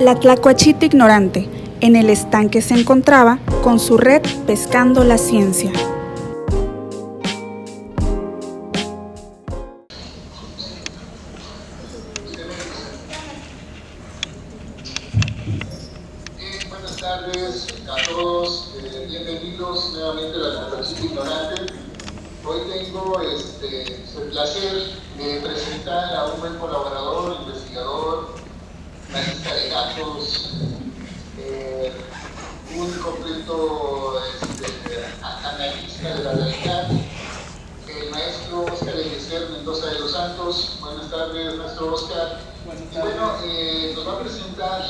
La tlacuachita ignorante, en el estanque se encontraba con su red pescando la ciencia. Buenas tardes a todos, bienvenidos nuevamente a la tlacuachita ignorante. Hoy tengo el placer de presentar a un buen colaborador, investigador, analista de datos, un completo analista de la realidad, el maestro Óscar Eliezer Mendoza de los Santos. Buenas tardes, maestro Óscar. Y bueno, nos va a presentar,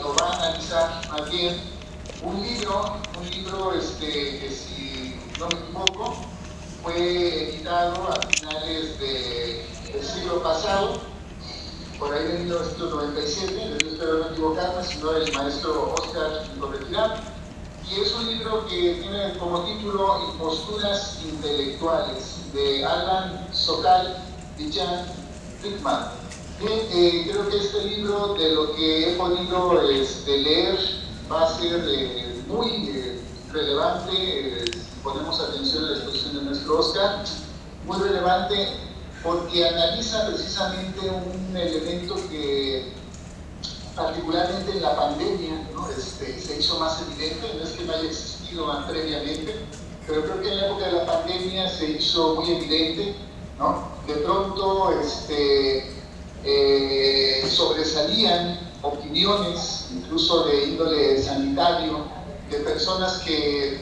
o va a analizar más bien un libro que, si no me equivoco, fue editado a finales del siglo pasado, por ahí de 1997, espero no equivocarme, sino el maestro Óscar me corregirá. Y es un libro que tiene como título Imposturas intelectuales, de Alan Sokal y Jan Friedman. Bien, creo que este libro, de lo que he podido leer, va a ser muy relevante, si ponemos atención a la exposición de nuestro Óscar, muy relevante porque analiza precisamente un elemento que particularmente en la pandemia, ¿no? Se hizo más evidente. No es que no haya existido previamente, pero creo que en la época de la pandemia se hizo muy evidente, ¿no? De pronto sobresalían opiniones, incluso de índole sanitario, de personas que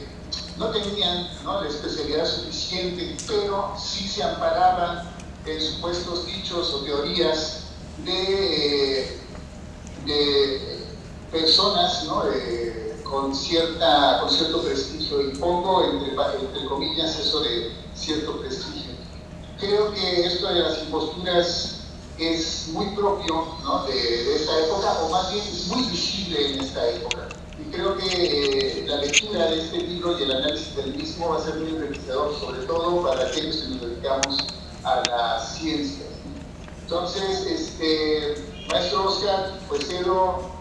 no tenían, ¿no?, la especialidad suficiente, pero sí se amparaban en supuestos dichos o teorías de personas, ¿no?, con cierto prestigio, y pongo entre comillas eso de cierto prestigio. Creo que esto de las imposturas es muy propio, ¿no?, de esta época, o más bien es muy visible en esta época. Y creo que la lectura de este libro y el análisis del mismo va a ser muy enriquecedor, sobre todo para aquellos que nos dedicamos a las ciencias. Entonces, maestro Óscar, pues cedo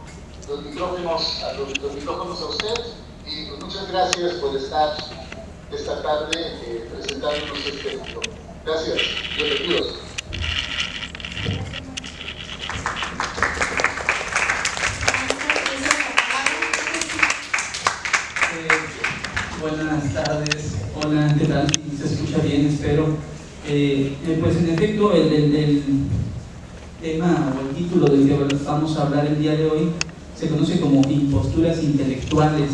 los micrófonos a usted, y pues muchas gracias por estar esta tarde presentándonos este libro. Gracias, bienvenidos. Buenas tardes, hola, ¿qué tal? ¿Se escucha bien? Espero. Pues en efecto, el tema o el título del que vamos a hablar el día de hoy se conoce como Imposturas intelectuales.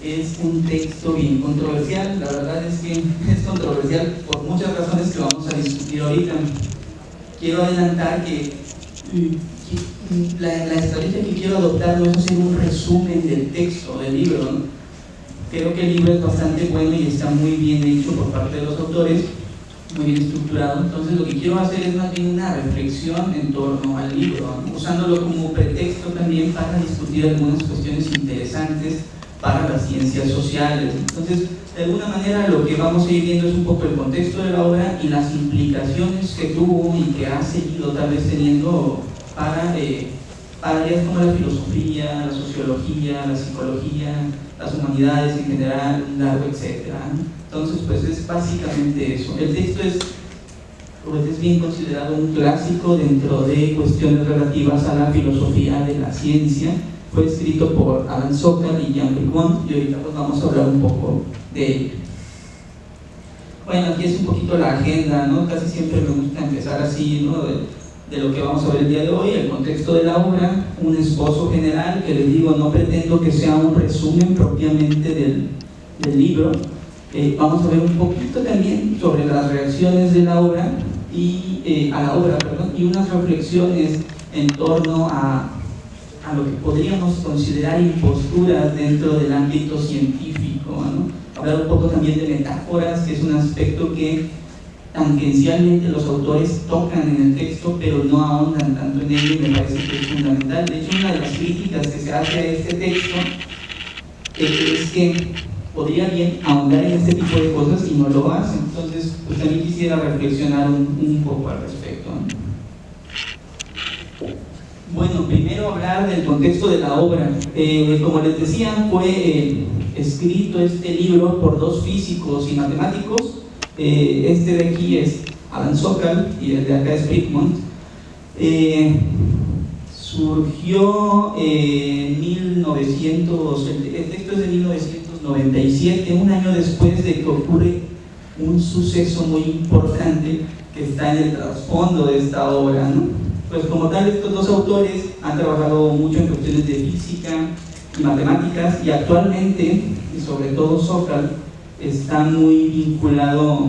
Es un texto bien controversial. La verdad es que es controversial por muchas razones que vamos a discutir ahorita. Quiero adelantar que la estrategia que quiero adoptar no es hacer un resumen del texto del libro, ¿no? Creo que el libro es bastante bueno y está muy bien hecho por parte de los autores, muy bien estructurado. Entonces lo que quiero hacer es más bien una reflexión en torno al libro, ¿no?, usándolo como pretexto también para discutir algunas cuestiones interesantes para las ciencias sociales. Entonces, de alguna manera lo que vamos a ir viendo es un poco el contexto de la obra y las implicaciones que tuvo y que ha seguido tal vez teniendo para áreas como la filosofía, la sociología, la psicología, las humanidades en general, largo, etc. Entonces, pues es básicamente eso. El texto es bien considerado un clásico dentro de cuestiones relativas a la filosofía de la ciencia. Fue escrito por Alan Sokal y Jan Friedman, y ahorita pues vamos a hablar un poco de él. Bueno, aquí es un poquito la agenda, ¿no? Casi siempre me gusta empezar así, ¿no?, de lo que vamos a ver el día de hoy, el contexto de la obra, un esbozo general, que les digo, no pretendo que sea un resumen propiamente del libro. Vamos a ver un poquito también sobre las reacciones de la obra y unas reflexiones en torno a lo que podríamos considerar imposturas dentro del ámbito científico, ¿no? Hablar un poco también de metáforas, que es un aspecto que tangencialmente los autores tocan en el texto, pero no ahondan tanto en ello, y me parece que es fundamental. De hecho, una de las críticas que se hace a este texto es que podría bien ahondar en este tipo de cosas y no lo hace. Entonces, pues también quisiera reflexionar un poco al respecto, ¿no? Bueno, primero hablar del contexto de la obra. Como les decía, fue escrito este libro por dos físicos y matemáticos. Este de aquí es Alan Sokal y el de acá es Brickmont. Surgió en 1900, el texto es de 1997, un año después de que ocurre un suceso muy importante que está en el trasfondo de esta obra, ¿no? Pues como tal, estos dos autores han trabajado mucho en cuestiones de física y matemáticas, y actualmente, y sobre todo Sokal, está muy vinculado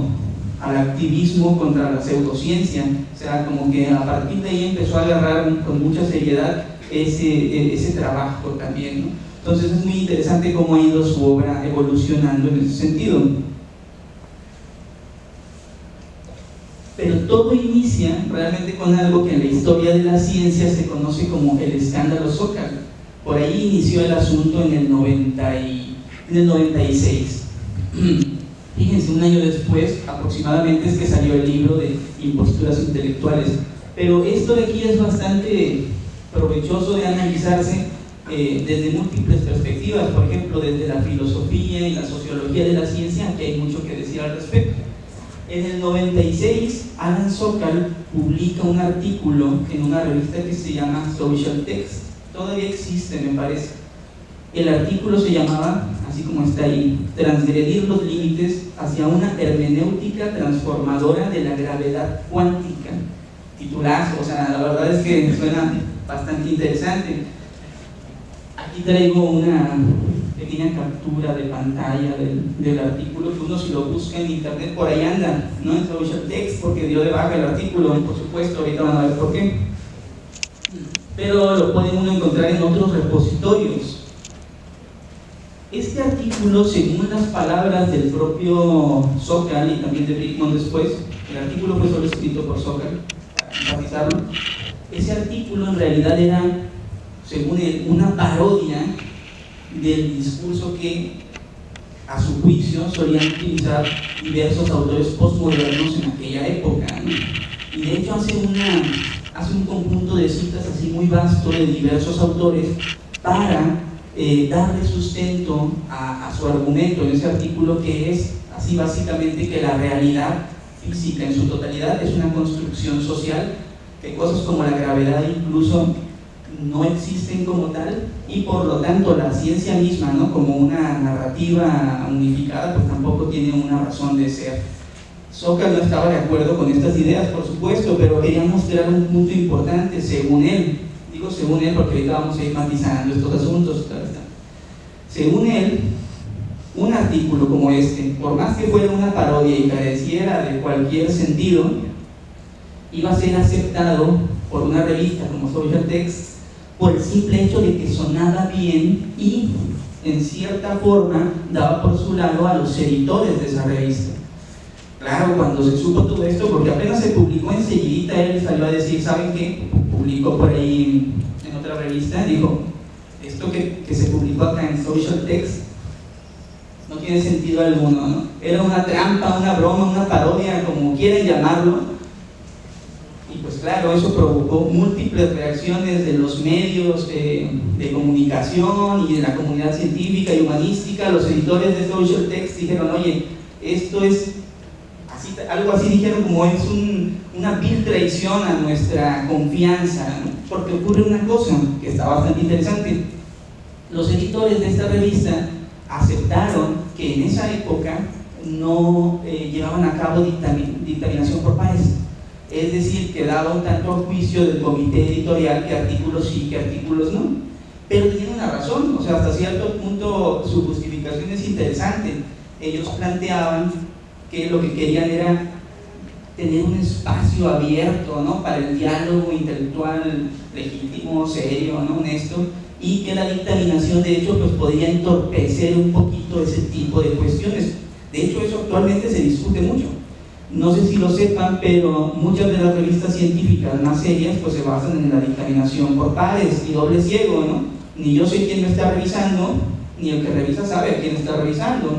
al activismo contra la pseudociencia. O sea, como que a partir de ahí empezó a agarrar con mucha seriedad ese trabajo también, ¿no? Entonces es muy interesante cómo ha ido su obra evolucionando en ese sentido. Pero todo inicia realmente con algo que en la historia de la ciencia se conoce como el escándalo Sokal. Por ahí inició el asunto en el 96. Fíjense, un año después aproximadamente es que salió el libro de Imposturas Intelectuales. Pero esto de aquí es bastante provechoso de analizarse desde múltiples perspectivas. Por ejemplo, desde la filosofía y la sociología de la ciencia, que hay mucho que decir al respecto. En el 96, Alan Sokal publica un artículo en una revista que se llama Social Text. Todavía existe, me parece. El artículo se llamaba, así como está ahí, Transgredir los límites hacia una hermenéutica transformadora de la gravedad cuántica. Titulazo, o sea, la verdad es que suena bastante interesante. Aquí traigo una pequeña captura de pantalla del artículo, que uno si lo busca en internet por ahí anda, ¿no? En Social Text, porque dio de baja el artículo, por supuesto, ahorita van a ver por qué. Pero lo puede uno encontrar en otros repositorios. Este artículo, según las palabras del propio Sokal y también de Brickmont después, el artículo fue solo escrito por Sokal, para enfatizarlo, ese artículo en realidad era, según él, una parodia del discurso que, a su juicio, solían utilizar diversos autores postmodernos en aquella época, ¿no? Y de hecho hace un conjunto de citas así muy vasto de diversos autores para darle sustento a su argumento en ese artículo, que es así básicamente que la realidad física en su totalidad es una construcción social, que cosas como la gravedad incluso no existen como tal, y por lo tanto la ciencia misma, ¿no?, como una narrativa unificada, pues tampoco tiene una razón de ser. Sokal no estaba de acuerdo con estas ideas, por supuesto, pero quería mostrar un punto importante, según él. Digo según él porque ahorita vamos a ir matizando estos asuntos. Según él, un artículo como este, por más que fuera una parodia y careciera de cualquier sentido, iba a ser aceptado por una revista como Social Text por el simple hecho de que sonaba bien y, en cierta forma, daba por su lado a los editores de esa revista. Claro, cuando se supo todo esto, porque apenas se publicó enseguidita, él salió a decir, ¿saben qué? Publicó por ahí en otra revista, dijo, esto que se publicó acá en Social Text no tiene sentido alguno, ¿no? Era una trampa, una broma, una parodia, como quieran llamarlo. Y pues claro, eso provocó múltiples reacciones de los medios de comunicación y de la comunidad científica y humanística. Los editores de Social Text dijeron, oye, esto es así, algo así dijeron, como es una vil traición a nuestra confianza, ¿no? Porque ocurre una cosa que está bastante interesante. Los editores de esta revista aceptaron que en esa época no llevaban a cabo dictaminación por pares. Es decir, que daba un tanto a juicio del comité editorial que artículos sí, que artículos no. Pero tienen una razón, o sea, hasta cierto punto su justificación es interesante. Ellos planteaban que lo que querían era tener un espacio abierto, ¿no?, para el diálogo intelectual legítimo, serio, ¿no?, honesto, y que la dictaminación de hecho pues podía entorpecer un poquito ese tipo de cuestiones. De hecho, eso actualmente se discute mucho. No sé si lo sepan, pero muchas de las revistas científicas más serias pues se basan en la dictaminación por pares y doble ciego, ¿no? Ni yo sé quién me está revisando, ni el que revisa sabe a quién está revisando, ¿no?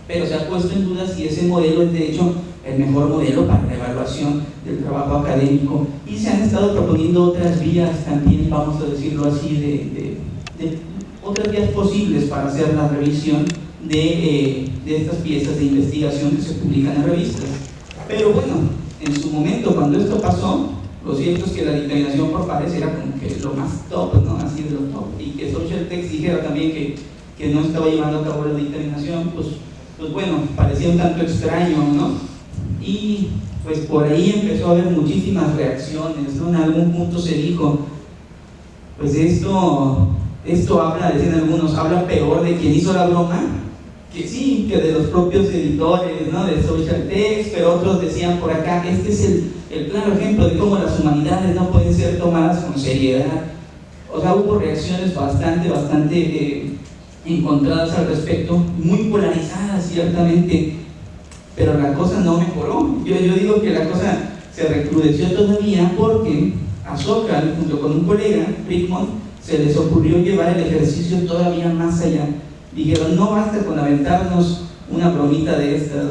Pero se ha puesto en duda si ese modelo es de hecho el mejor modelo para la evaluación del trabajo académico, y se han estado proponiendo otras vías también, vamos a decirlo así, de otras vías posibles para hacer la revisión de estas piezas de investigación que se publican en revistas. Pero bueno, en su momento, cuando esto pasó, lo cierto es que la dictaminación por pares era como que lo más top, ¿no? Así de lo top, y que Social Text dijera también que no estaba llevando a cabo la dictaminación, pues bueno, parecía un tanto extraño, ¿no? Y pues por ahí empezó a haber muchísimas reacciones, ¿no? En algún punto se dijo, pues esto habla, decían algunos, habla peor de quien hizo la broma, que sí, que de los propios editores, ¿no? De Social Text, pero otros decían por acá, este es el claro ejemplo de cómo las humanidades no pueden ser tomadas con seriedad. O sea, hubo reacciones bastante encontradas al respecto, muy polarizadas ciertamente, pero la cosa no mejoró. Yo digo que la cosa se recrudeció todavía porque a Sokal, junto con un colega, Rickmond, se les ocurrió llevar el ejercicio todavía más allá. Dijeron, no basta con aventarnos una bromita de estas,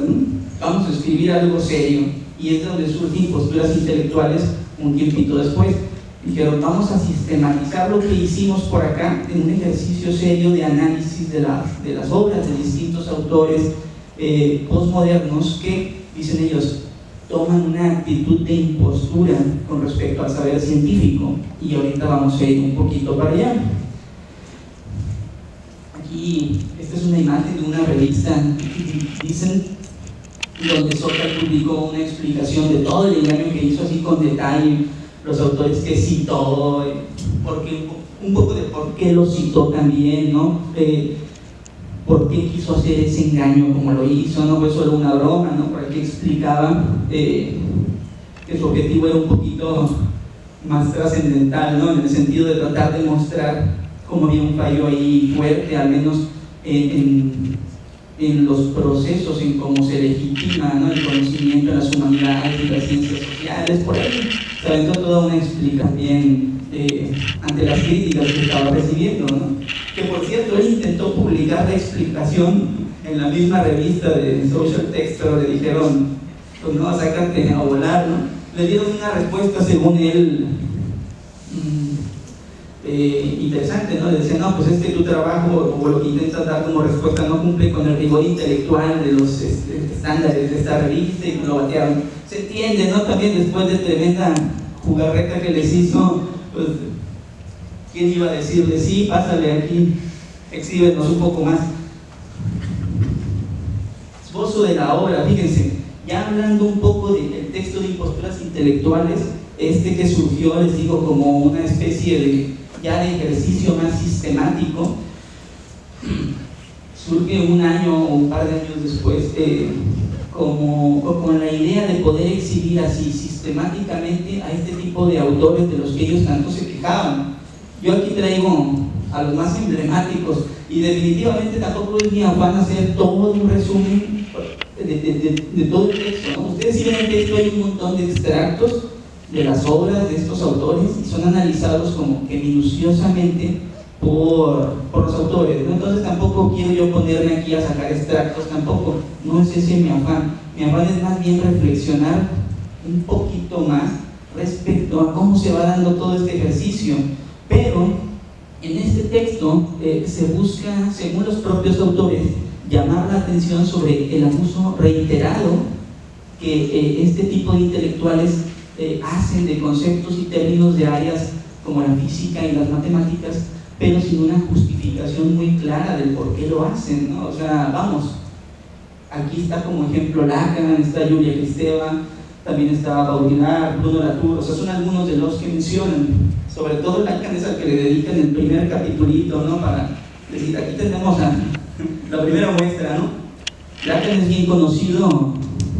vamos a escribir algo serio. Y es donde surgen posturas intelectuales un tiempito después. Dijeron, vamos a sistematizar lo que hicimos por acá en un ejercicio serio de análisis de las obras de distintos autores postmodernos que, dicen ellos, toman una actitud de impostura con respecto al saber científico. Y ahorita vamos a ir un poquito para allá. Aquí, esta es una imagen de una revista, dicen, donde Sokal publicó una explicación de todo el engaño que hizo, así con detalle, los autores que citó, un poco de por qué lo citó también, ¿no? Por qué quiso hacer ese engaño como lo hizo, no fue solo una broma, ¿no? Por aquí explicaba que su objetivo era un poquito más trascendental, ¿no? En el sentido de tratar de mostrar cómo había un fallo ahí fuerte, al menos en los procesos, en cómo se legitima, ¿no? El conocimiento de las humanidades y las ciencias sociales. Por ahí se aventó toda una explicación ante las críticas que estaba recibiendo, ¿no? Que por cierto, él intentó publicar la explicación en la misma revista de Social Text, pero le dijeron, pues no, sácate a volar, ¿no? Le dieron una respuesta según él interesante, ¿no? Le decían, no, pues es que tu trabajo o lo que intentas dar como respuesta no cumple con el rigor intelectual de los estándares de esta revista, y lo batearon. Se entiende, ¿no? También después de tremenda jugarreta que les hizo, pues, ¿quién iba a decirle, sí, pásale aquí, exhíbenos un poco más? Esbozo de la obra, fíjense, ya hablando un poco del texto de imposturas intelectuales, que surgió, les digo, como una especie de ejercicio más sistemático, surge un año o un par de años después, con la idea de poder exhibir así sistemáticamente a este tipo de autores de los que ellos tanto se quejaban. Yo aquí traigo a los más emblemáticos, y definitivamente tampoco es mi afán hacer todo un resumen de todo el texto, ¿no? Ustedes si ven el texto, hay un montón de extractos de las obras de estos autores y son analizados como que minuciosamente por los autores, ¿no? Entonces tampoco quiero yo ponerme aquí a sacar extractos, tampoco, no es ese mi afán. Mi afán es más bien reflexionar un poquito más respecto a cómo se va dando todo este ejercicio. Pero en este texto se busca, según los propios autores, llamar la atención sobre el abuso reiterado que este tipo de intelectuales hacen de conceptos y términos de áreas como la física y las matemáticas, pero sin una justificación muy clara del por qué lo hacen, ¿no? O sea, vamos, aquí está como ejemplo Lacan, está Julia Kristeva, también está Baudrillard, Bruno Latour, o sea, son algunos de los que mencionan. Sobre todo Lacan es al que le dedican el primer capitulito, ¿no? Para decir, aquí tenemos la primera muestra, ¿no? Lacan es bien conocido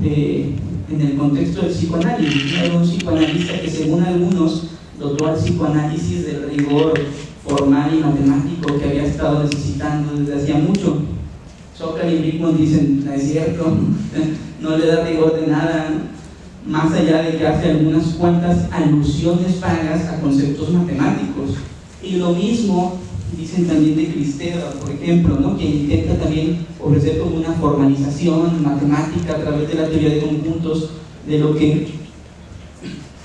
en el contexto del psicoanálisis, era un psicoanalista que, según algunos, dotó al psicoanálisis del rigor formal y matemático que había estado necesitando desde hacía mucho. Sokal y Rickmond dicen, no es cierto, no le da rigor de nada, ¿no? Más allá de que hace algunas cuantas alusiones vagas a conceptos matemáticos. Y lo mismo Dicen también de Kristeva, por ejemplo, ¿no? Que intenta también ofrecer como una formalización matemática a través de la teoría de conjuntos de lo que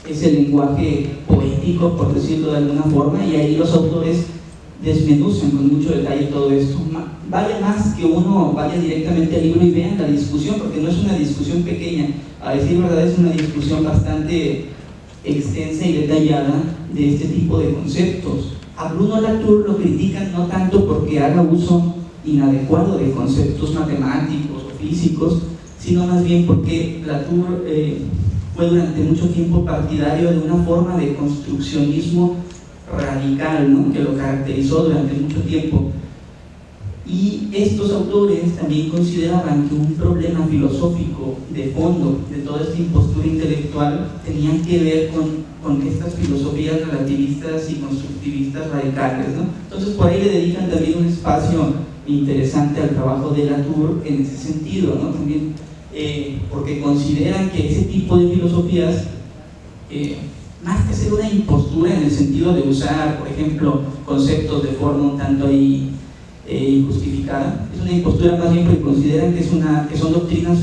es el lenguaje poético, por decirlo de alguna forma, y ahí los autores desmenuzan con mucho detalle todo esto. Vale más que uno vaya directamente al libro y vean la discusión, porque no es una discusión pequeña, a decir verdad es una discusión bastante extensa y detallada de este tipo de conceptos. A Bruno Latour lo critican no tanto porque haga uso inadecuado de conceptos matemáticos o físicos, sino más bien porque Latour fue durante mucho tiempo partidario de una forma de construccionismo radical, ¿no? Que lo caracterizó durante mucho tiempo. Y estos autores también consideraban que un problema filosófico de fondo de toda esta impostura intelectual tenía que ver con estas filosofías relativistas y constructivistas radicales, ¿no? Entonces por ahí le dedican también un espacio interesante al trabajo de Latour en ese sentido, ¿no? También porque consideran que ese tipo de filosofías, más que ser una impostura en el sentido de usar, por ejemplo, conceptos de forma un tanto ahí injustificada, es una impostura más bien porque consideran que son doctrinas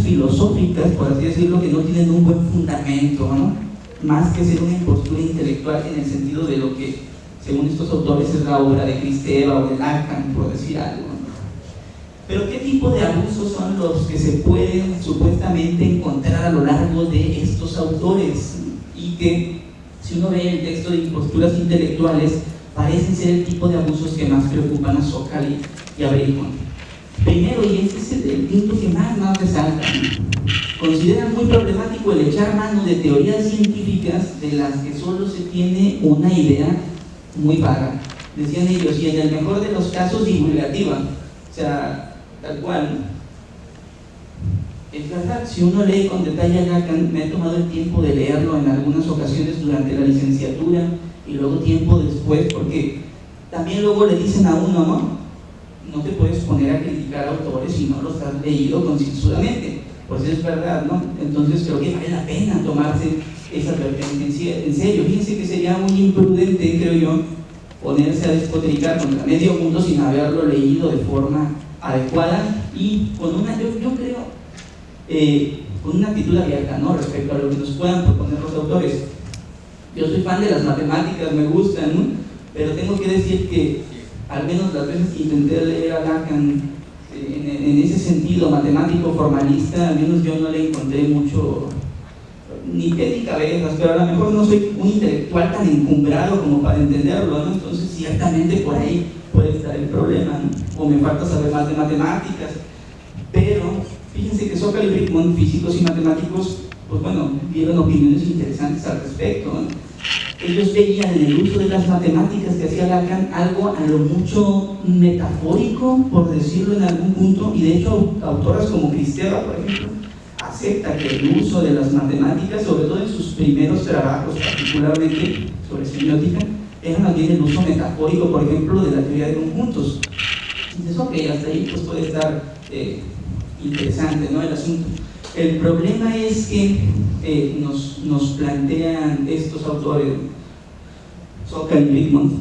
filosóficas, por así decirlo, que no tienen un buen fundamento, ¿no? Más que ser una impostura intelectual en el sentido de lo que, según estos autores, es la obra de Kristeva o de Lacan, por decir algo, ¿no? Pero ¿qué tipo de abusos son los que se pueden supuestamente encontrar a lo largo de estos autores? Y que, si uno ve el texto de imposturas intelectuales, parecen ser el tipo de abusos que más preocupan a Sokal y a Brigmont. Primero, y este es el punto que más resalta, consideran muy problemático el echar mano de teorías científicas de las que solo se tiene una idea muy vaga. Decían ellos, y en el mejor de los casos divulgativa, o sea, tal cual. Es verdad, si uno lee con detalle a Lacan, me he tomado el tiempo de leerlo en algunas ocasiones durante la licenciatura y luego tiempo después, porque también luego le dicen a uno, no te puedes poner a criticar autores si no los has leído concienzudamente. Pues es verdad, ¿no? Entonces creo que vale la pena tomarse esa advertencia en serio. Fíjense que sería muy imprudente, creo yo, ponerse a despotricar contra medio mundo sin haberlo leído de forma adecuada y con una, yo creo, con una actitud abierta, ¿no? Respecto a lo que nos puedan proponer los autores. Yo soy fan de las matemáticas, me gustan, ¿no? Pero tengo que decir que al menos las veces que intenté leer a Lacan en ese sentido matemático formalista, al menos yo no le encontré mucho, ni pie ni cabezas, pero a lo mejor no soy un intelectual tan encumbrado como para entenderlo, ¿no? Entonces ciertamente por ahí puede estar el problema, ¿no? O me falta saber más de matemáticas. Pero fíjense que Sokal y Brigmont, físicos y matemáticos, pues bueno, dieron opiniones interesantes al respecto, ¿no? Ellos veían en el uso de las matemáticas que hacía Lacan algo a lo mucho metafórico, por decirlo en algún punto, y de hecho autoras como Kristeva, por ejemplo, acepta que el uso de las matemáticas, sobre todo en sus primeros trabajos, particularmente sobre semiótica, era más bien el uso metafórico, por ejemplo, de la teoría de conjuntos. Entonces, ok, hasta ahí pues puede estar interesante, ¿no? El asunto. El problema es que nos plantean estos autores, Sokal y Brigmont,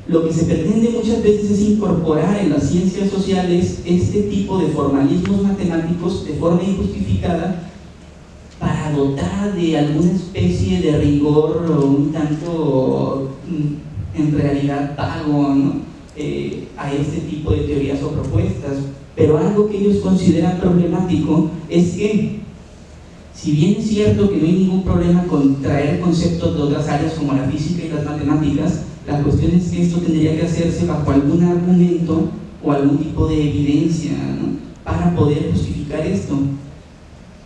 lo que se pretende muchas veces es incorporar en las ciencias sociales este tipo de formalismos matemáticos de forma injustificada para dotar de alguna especie de rigor un tanto en realidad vago, ¿no? A este tipo de teorías o propuestas. Pero algo que ellos consideran problemático es que, si bien es cierto que no hay ningún problema con traer conceptos de otras áreas como la física y las matemáticas, la cuestión es que esto tendría que hacerse bajo algún argumento o algún tipo de evidencia, ¿no? Para poder justificar esto.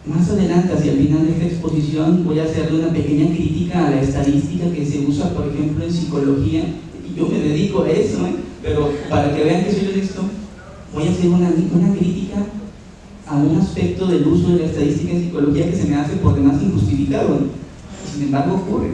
Más adelante, hacia el final de esta exposición, voy a hacerle una pequeña crítica a la estadística que se usa, por ejemplo, en psicología, y yo me dedico a eso, pero para que vean que soy honesto, voy a hacer una crítica a un aspecto del uso de la estadística en psicología que se me hace por demás injustificado, y sin embargo ocurre.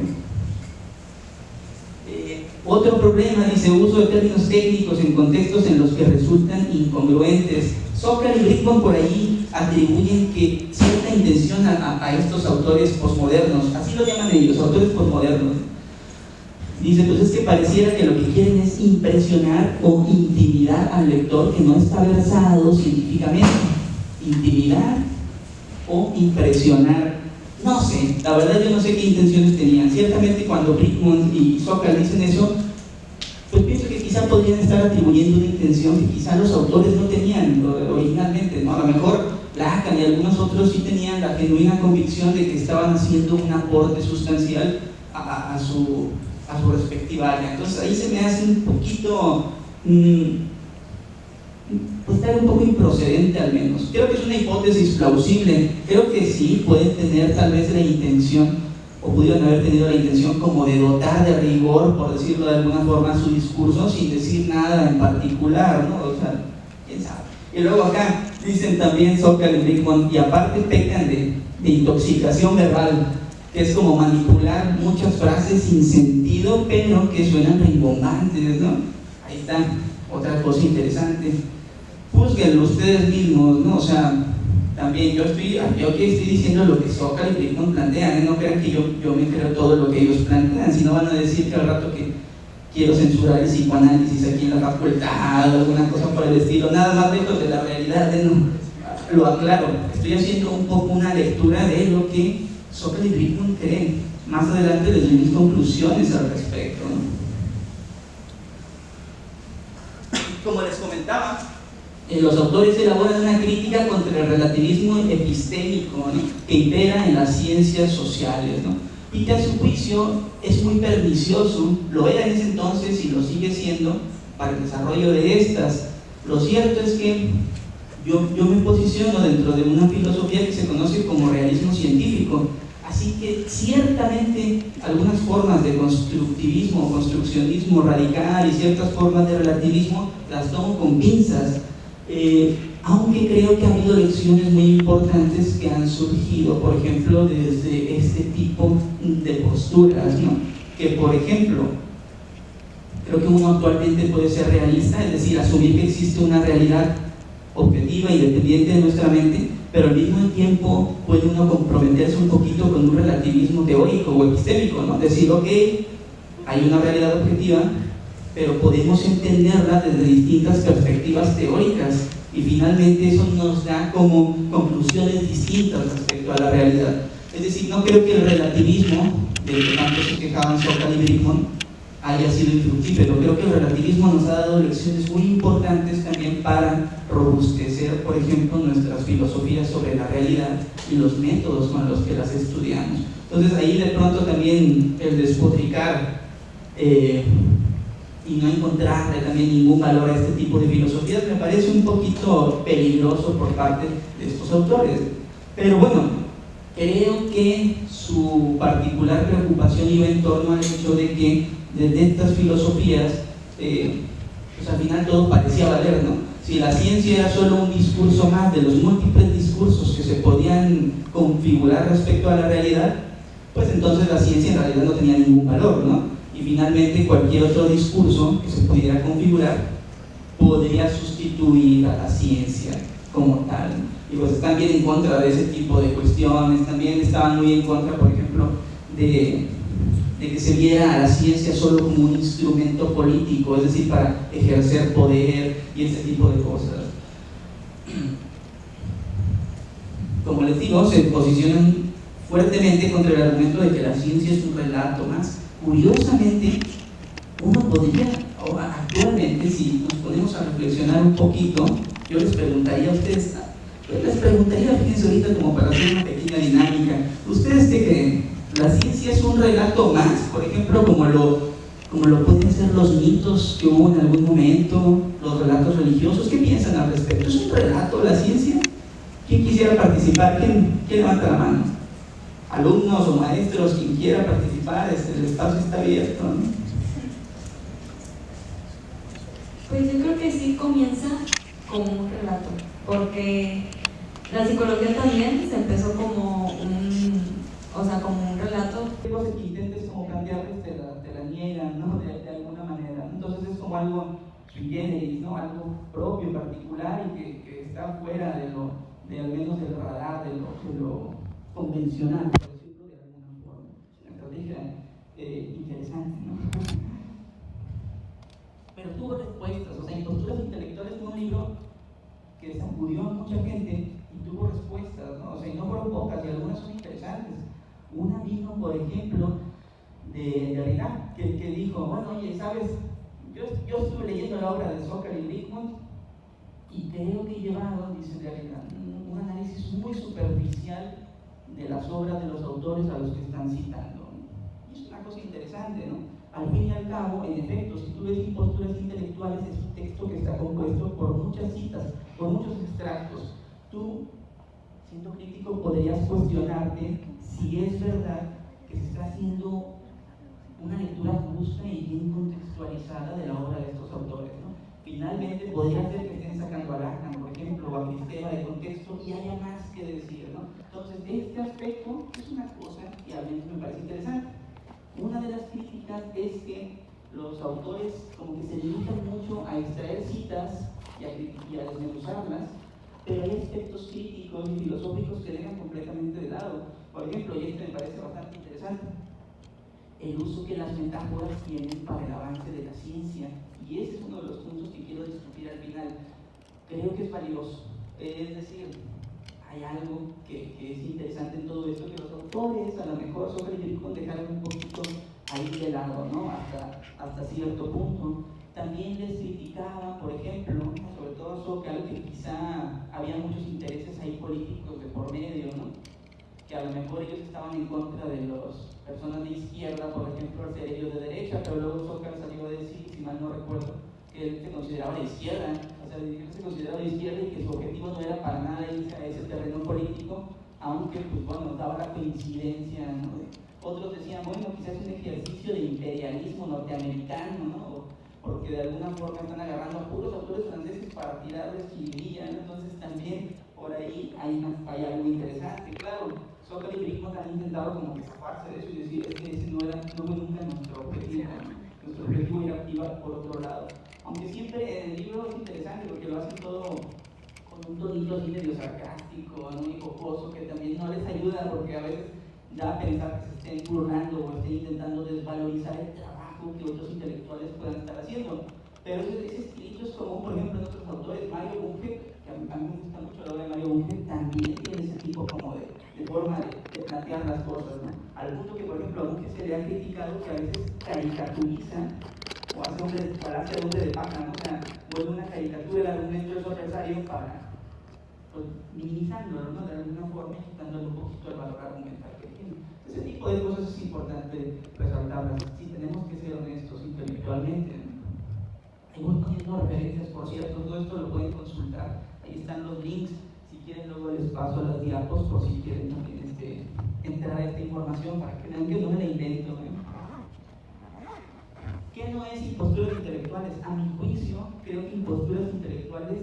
Otro problema, dice, uso de términos técnicos en contextos en los que resultan incongruentes. Sokal y Brigmont por ahí atribuyen que cierta intención a estos autores posmodernos, así lo llaman ellos, autores posmodernos. Dice, pues es que pareciera que lo que quieren es impresionar o intimidar al lector que no está versado científicamente. Intimidar o impresionar. No sé, la verdad yo no sé qué intenciones tenían. Ciertamente cuando Brickman y Sokal dicen eso, pues pienso que quizá podrían estar atribuyendo una intención que quizá los autores no tenían originalmente, ¿no? A lo mejor Lacan y algunos otros sí tenían la genuina convicción de que estaban haciendo un aporte sustancial a su respectiva área. Entonces ahí se me hace un poquito, pues tal un poco improcedente al menos. Creo que es una hipótesis plausible, creo que sí pueden tener tal vez la intención, o pudieron haber tenido la intención como de dotar de rigor, por decirlo de alguna forma, su discurso sin decir nada en particular, ¿no? O sea, quién sabe. Y luego acá dicen también Sokal y Brickman, y aparte pecan de intoxicación verbal, que es como manipular muchas frases sin sentido, pero que suenan rimbombantes, ¿no? Ahí está otra cosa interesante. Juzguenlo ustedes mismos, ¿no? O sea, también yo que estoy diciendo lo que Sokal y Brickman plantean, no crean que yo me creo todo lo que ellos plantean, si no van a decir que al rato que quiero censurar el psicoanálisis aquí en la facultad o alguna cosa por el estilo, nada más lejos de la realidad, ¿no? Lo aclaro, estoy haciendo un poco una lectura de lo que Sokal y Brickman creen. Más adelante les doy mis conclusiones al respecto, ¿no? Como les comentaba, los autores elaboran una crítica contra el relativismo epistémico, ¿no? Que impera en las ciencias sociales, ¿no? Y que a su juicio es muy pernicioso, lo era en ese entonces y lo sigue siendo para el desarrollo de estas. Lo cierto es que yo me posiciono dentro de una filosofía que se conoce como realismo científico, así que ciertamente algunas formas de constructivismo o construccionismo radical y ciertas formas de relativismo las tomo con pinzas, aunque creo que ha habido lecciones muy importantes que han surgido, por ejemplo, desde este tipo de posturas, ¿no? Que, por ejemplo, creo que uno actualmente puede ser realista, es decir, asumir que existe una realidad objetiva, independiente de nuestra mente, pero al mismo tiempo puede uno comprometerse un poquito con un relativismo teórico o epistémico, ¿no? Decir, ok, hay una realidad objetiva, pero podemos entenderla desde distintas perspectivas teóricas y finalmente eso nos da como conclusiones distintas respecto a la realidad. Es decir, no creo que el relativismo, del que tanto se quejaban Sokal y Brickman, haya sido infructífero. Creo que el relativismo nos ha dado lecciones muy importantes también para robustecer, por ejemplo, nuestras filosofías sobre la realidad y los métodos con los que las estudiamos. Entonces ahí de pronto también el despotricar y no encontrarle también ningún valor a este tipo de filosofías me parece un poquito peligroso por parte de estos autores. Pero bueno, creo que su particular preocupación iba en torno al hecho de que desde estas filosofías, pues al final todo parecía valer, ¿no? Si la ciencia era solo un discurso más de los múltiples discursos que se podían configurar respecto a la realidad, pues entonces la ciencia en realidad no tenía ningún valor, ¿no? Y finalmente cualquier otro discurso que se pudiera configurar podría sustituir a la ciencia como tal. Y pues están bien en contra de ese tipo de cuestiones, también estaban muy en contra, por ejemplo, de que se viera a la ciencia solo como un instrumento político, es decir, para ejercer poder y ese tipo de cosas. Como les digo, se posicionan fuertemente contra el argumento de que la ciencia es un relato más. Curiosamente, uno podría, o actualmente, si nos ponemos a reflexionar un poquito, yo les preguntaría a ustedes, fíjense ahorita como para hacer una pequeña dinámica, ¿ustedes qué creen? ¿La ciencia es un relato más, por ejemplo, como lo pueden ser los mitos que hubo en algún momento, los relatos religiosos? ¿Qué piensan al respecto? ¿Es un relato la ciencia? ¿Quién quisiera participar? ¿Quién levanta la mano? Alumnos o maestros, quien quiera participar, el espacio está abierto, ¿no? Pues yo creo que sí comienza como un relato, porque la psicología también se empezó como como un relato. Hay cosas que intentes como cambiarles, te la niegan, ¿no? De alguna manera. Entonces es como algo sui generis, ¿no? Algo propio, particular y que está fuera de al menos del radar, de lo convencional, por decirlo de alguna forma. Es una estrategia interesante, ¿no? pero tuvo respuestas. O sea, Imposturas Intelectuales fue un libro que sacudió a mucha gente y tuvo respuestas, ¿no? O sea, y no fueron pocas, y algunas son interesantes. Una vino, por ejemplo, de Renan, que dijo, bueno, oye, ¿sabes? Yo estuve leyendo la obra de Zócalo y Brickmont y creo que he llevado, dice Renan, un análisis muy superficial de las obras de los autores a los que están citando. Y es una cosa interesante, ¿no? Al fin y al cabo, en efecto, si tú ves Imposturas Intelectuales, es un texto que está compuesto por muchas citas, por muchos extractos. Tú, siendo crítico, podrías cuestionarte si es verdad que se está haciendo una lectura justa y bien contextualizada de la obra de estos autores, ¿no? Finalmente, podría ser que estén sacando a Lacan, por ejemplo, o a Cristeva de contexto y haya más que decir, ¿no? Entonces, este aspecto es una cosa que a mí me parece interesante. Una de las críticas es que los autores como que se limitan mucho a extraer citas y a desmenuzarlas, pero hay aspectos críticos y filosóficos que dejan completamente de lado. Por ejemplo, y esto me parece bastante interesante, el uso que las metáforas tienen para el avance de la ciencia, y ese es uno de los puntos que quiero discutir al final. Creo que es valioso, es decir, hay algo que es interesante en todo esto, que los autores, a lo mejor Zócalo y Brickmont dejaron un poquito ahí de lado, ¿no? Hasta cierto punto. También les criticaban, por ejemplo, sobre todo Zócalo, que quizá había muchos intereses ahí políticos de por medio, ¿no? Que a lo mejor ellos estaban en contra de las personas de izquierda, por ejemplo, al ser ellos de derecha, pero luego Zócalo salió a decir, si mal no recuerdo, que él se consideraba de izquierda, o sea, él se consideraba de izquierda y que su objetivo no era para nada irse a ese terreno político, aunque, pues bueno, daba la coincidencia, ¿no? Otros decían, bueno, quizás es un ejercicio de imperialismo norteamericano, ¿no? Porque de alguna forma están agarrando a puros autores franceses para tirarles chiribilla, ¿no? Entonces también por ahí hay algo interesante. Claro, Zócalo y Brickmont han intentado como que zafarse de eso y decir, es que ese no fue nunca nuestro objetivo, ¿no? Nuestro objetivo era activar por otro lado. Aunque siempre en el libro es interesante porque lo hacen todo con un tonito así medio sarcástico, ¿no? Y jocoso, que también no les ayuda porque a veces da a pensar que se estén burlando o estén intentando desvalorizar el trabajo que otros intelectuales puedan estar haciendo. Pero ese escrito es común, por ejemplo, en otros autores. Mario Bunge, que a mí me gusta mucho la obra de Mario Bunge, también tiene ese tipo como de forma de plantear las cosas, ¿no? Al punto que, por ejemplo, a Bunge se le ha criticado que a veces caricaturiza o hace un hombre de paja, ¿no? O sea, vuelve una caricatura el argumento de Rosario para, pues, minimizándolo, ¿no? De alguna forma, dándole un poquito el valor argumental que tiene. Ese tipo de cosas es importante resaltarlas. Sí, tenemos que ser honestos intelectualmente, ¿no? Hay voy poniendo referencias, por cierto, todo esto lo pueden consultar. Ahí están los links. Si quieren, luego les paso las diapos por si quieren también entrar a esta información para que vean que no me la invento, ¿eh? ¿Qué no es Imposturas Intelectuales? A mi juicio, creo que Imposturas Intelectuales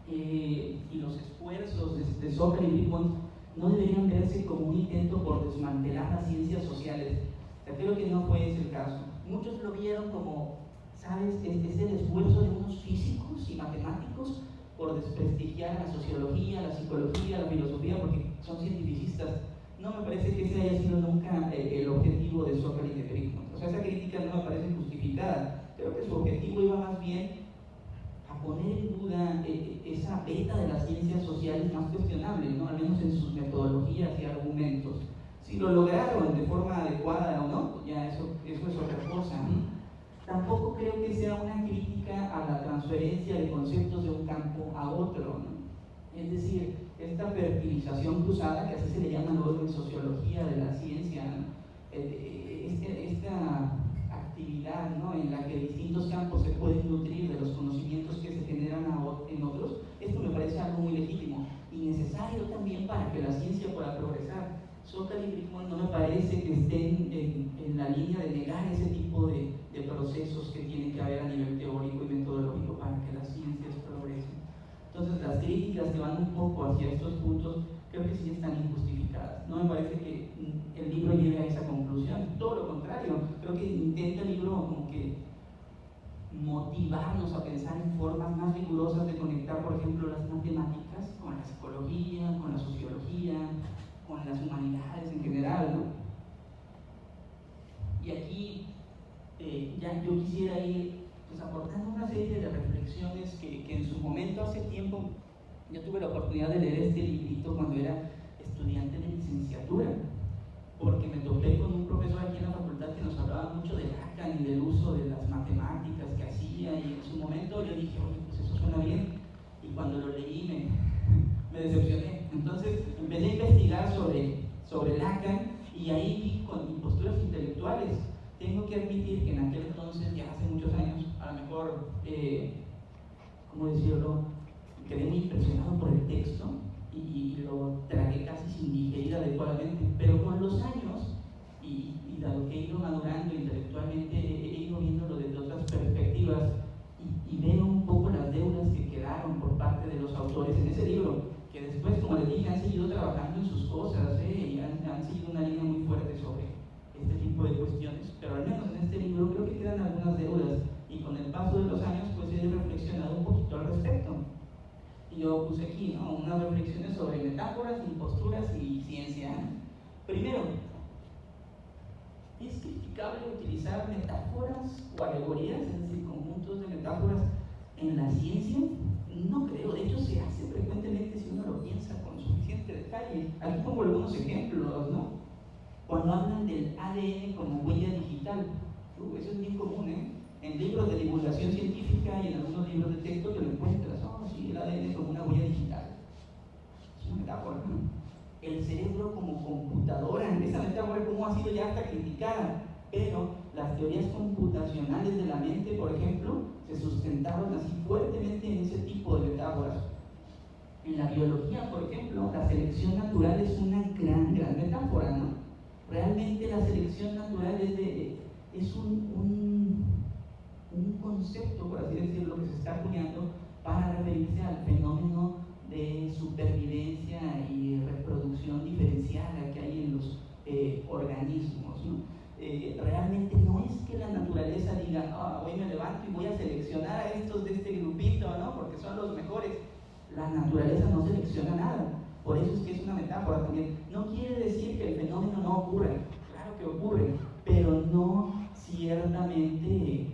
y los esfuerzos de Zócalo y Brickmont no deberían verse como un intento por desmantelar las ciencias sociales. O sea, creo que no fue ese el caso. Muchos lo vieron como, ¿sabes? Es el esfuerzo de unos físicos y matemáticos por desprestigiar a la sociología, la psicología, la filosofía, porque son cientificistas. No me parece que ese haya sido nunca el objetivo de Zócalo y de Brickmont. O sea, esa crítica no me parece justificada. Creo que su objetivo iba más bien a poner en duda esa beta de las ciencias sociales más cuestionable, ¿no? Al menos en sus metodologías y argumentos. Si lo lograron de forma adecuada o no, ya eso es otra cosa, ¿no? Tampoco creo que sea una crítica a la transferencia de conceptos de un campo a otro, ¿no? Es decir, esta fertilización cruzada, que así se le llama luego en sociología de la ciencia, ¿no? Esta actividad, ¿no? En la que distintos campos se pueden nutrir de los conocimientos que se generan en otros, esto me parece algo muy legítimo y necesario también para que la ciencia pueda progresar. Zócalo y Brickmont no me parece que estén en la línea de negar ese tipo de procesos que tienen que haber a nivel teórico y metodológico para que las ciencias progresen. Entonces, las críticas que van un poco hacia estos puntos creo que sí están injustificadas. No me parece que el libro llegue a esa conclusión, todo lo contrario. Creo que intenta el libro como que motivarnos a pensar en formas más rigurosas de conectar, por ejemplo, las matemáticas con la psicología, con la sociología, con las humanidades en general, ¿no? Y aquí ya yo quisiera ir pues aportando comento hace tiempo, yo tuve la oportunidad de leer este librito cuando era estudiante de licenciatura, porque me topé con un profesor aquí en la facultad que nos hablaba mucho del Lacan y del uso de las matemáticas que hacía, y en su momento yo dije, oye, pues eso suena bien, y cuando lo leí me decepcioné. Entonces empecé a investigar sobre Lacan, y ahí vi con posturas intelectuales. Tengo que admitir que en aquel entonces, ya hace muchos años, a lo mejor, ¿cómo decirlo?, quedé muy impresionado por el texto y lo tragué casi sin digerir adecuadamente, pero con los años y dado que he ido madurando intelectualmente, he ido viéndolo desde otras perspectivas y veo un poco las deudas que quedaron por parte de los autores en ese libro, que después, como les dije, han seguido trabajando en sus cosas, y han seguido una línea muy fuerte sobre este tipo de cuestiones, pero al menos en este libro creo que quedan algunas deudas, y con el paso de los años pues he reflexionado un poquito al respecto. Y yo puse aquí, ¿no?, unas reflexiones sobre metáforas, imposturas y ciencia. Primero, ¿es criticable utilizar metáforas o alegorías, es decir, conjuntos de metáforas en la ciencia? No creo, de hecho se hace frecuentemente si uno lo piensa con suficiente detalle. Aquí pongo algunos ejemplos, ¿no? Cuando hablan del ADN como huella digital, eso es bien común, en libros de divulgación científica y en algunos libros de texto que lo encuentras, sí, el ADN como una huella digital. Es una metáfora, ¿no? El cerebro como computadora, esa metáfora como ha sido ya hasta criticada, pero las teorías computacionales de la mente, por ejemplo, se sustentaron así fuertemente en ese tipo de metáforas. En la biología, por ejemplo, la selección natural es una gran metáfora, ¿no? Realmente la selección natural es un concepto, por así decirlo, que se está acuñando para referirse al fenómeno de supervivencia y reproducción diferenciada que hay en los organismos, ¿no? Realmente no es que la naturaleza diga, hoy me levanto y voy a seleccionar a estos de este grupito, ¿no?, porque son los mejores. La naturaleza no selecciona nada, por eso es que es una metáfora también. No quiere decir que el fenómeno no ocurre, claro que ocurre, pero no ciertamente,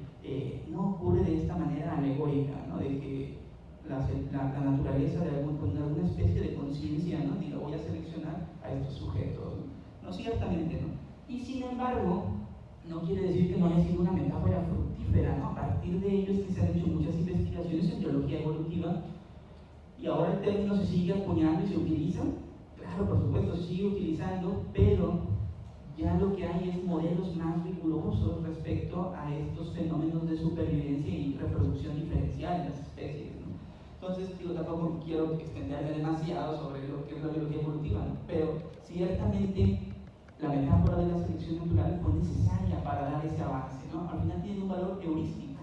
no ocurre de esta manera alegórica, ¿no?, de que la naturaleza con alguna especie de conciencia, ¿no?, diga, voy a seleccionar a estos sujetos. No, ciertamente no. Y sin embargo, no quiere decir que no haya sido una metáfora fructífera, ¿no? A partir de ello es que se han hecho muchas investigaciones en biología evolutiva, y ahora el término se sigue acuñando y se utiliza. Claro, por supuesto, se sigue utilizando, pero ya lo que hay es modelos más rigurosos respecto a estos fenómenos de supervivencia y reproducción diferencial en las especies, ¿no? Entonces, tampoco quiero extenderme demasiado sobre lo que es la biología evolutiva, ¿no?, pero ciertamente la metáfora de la selección natural fue necesaria para dar ese avance, ¿no? Al final tiene un valor heurístico,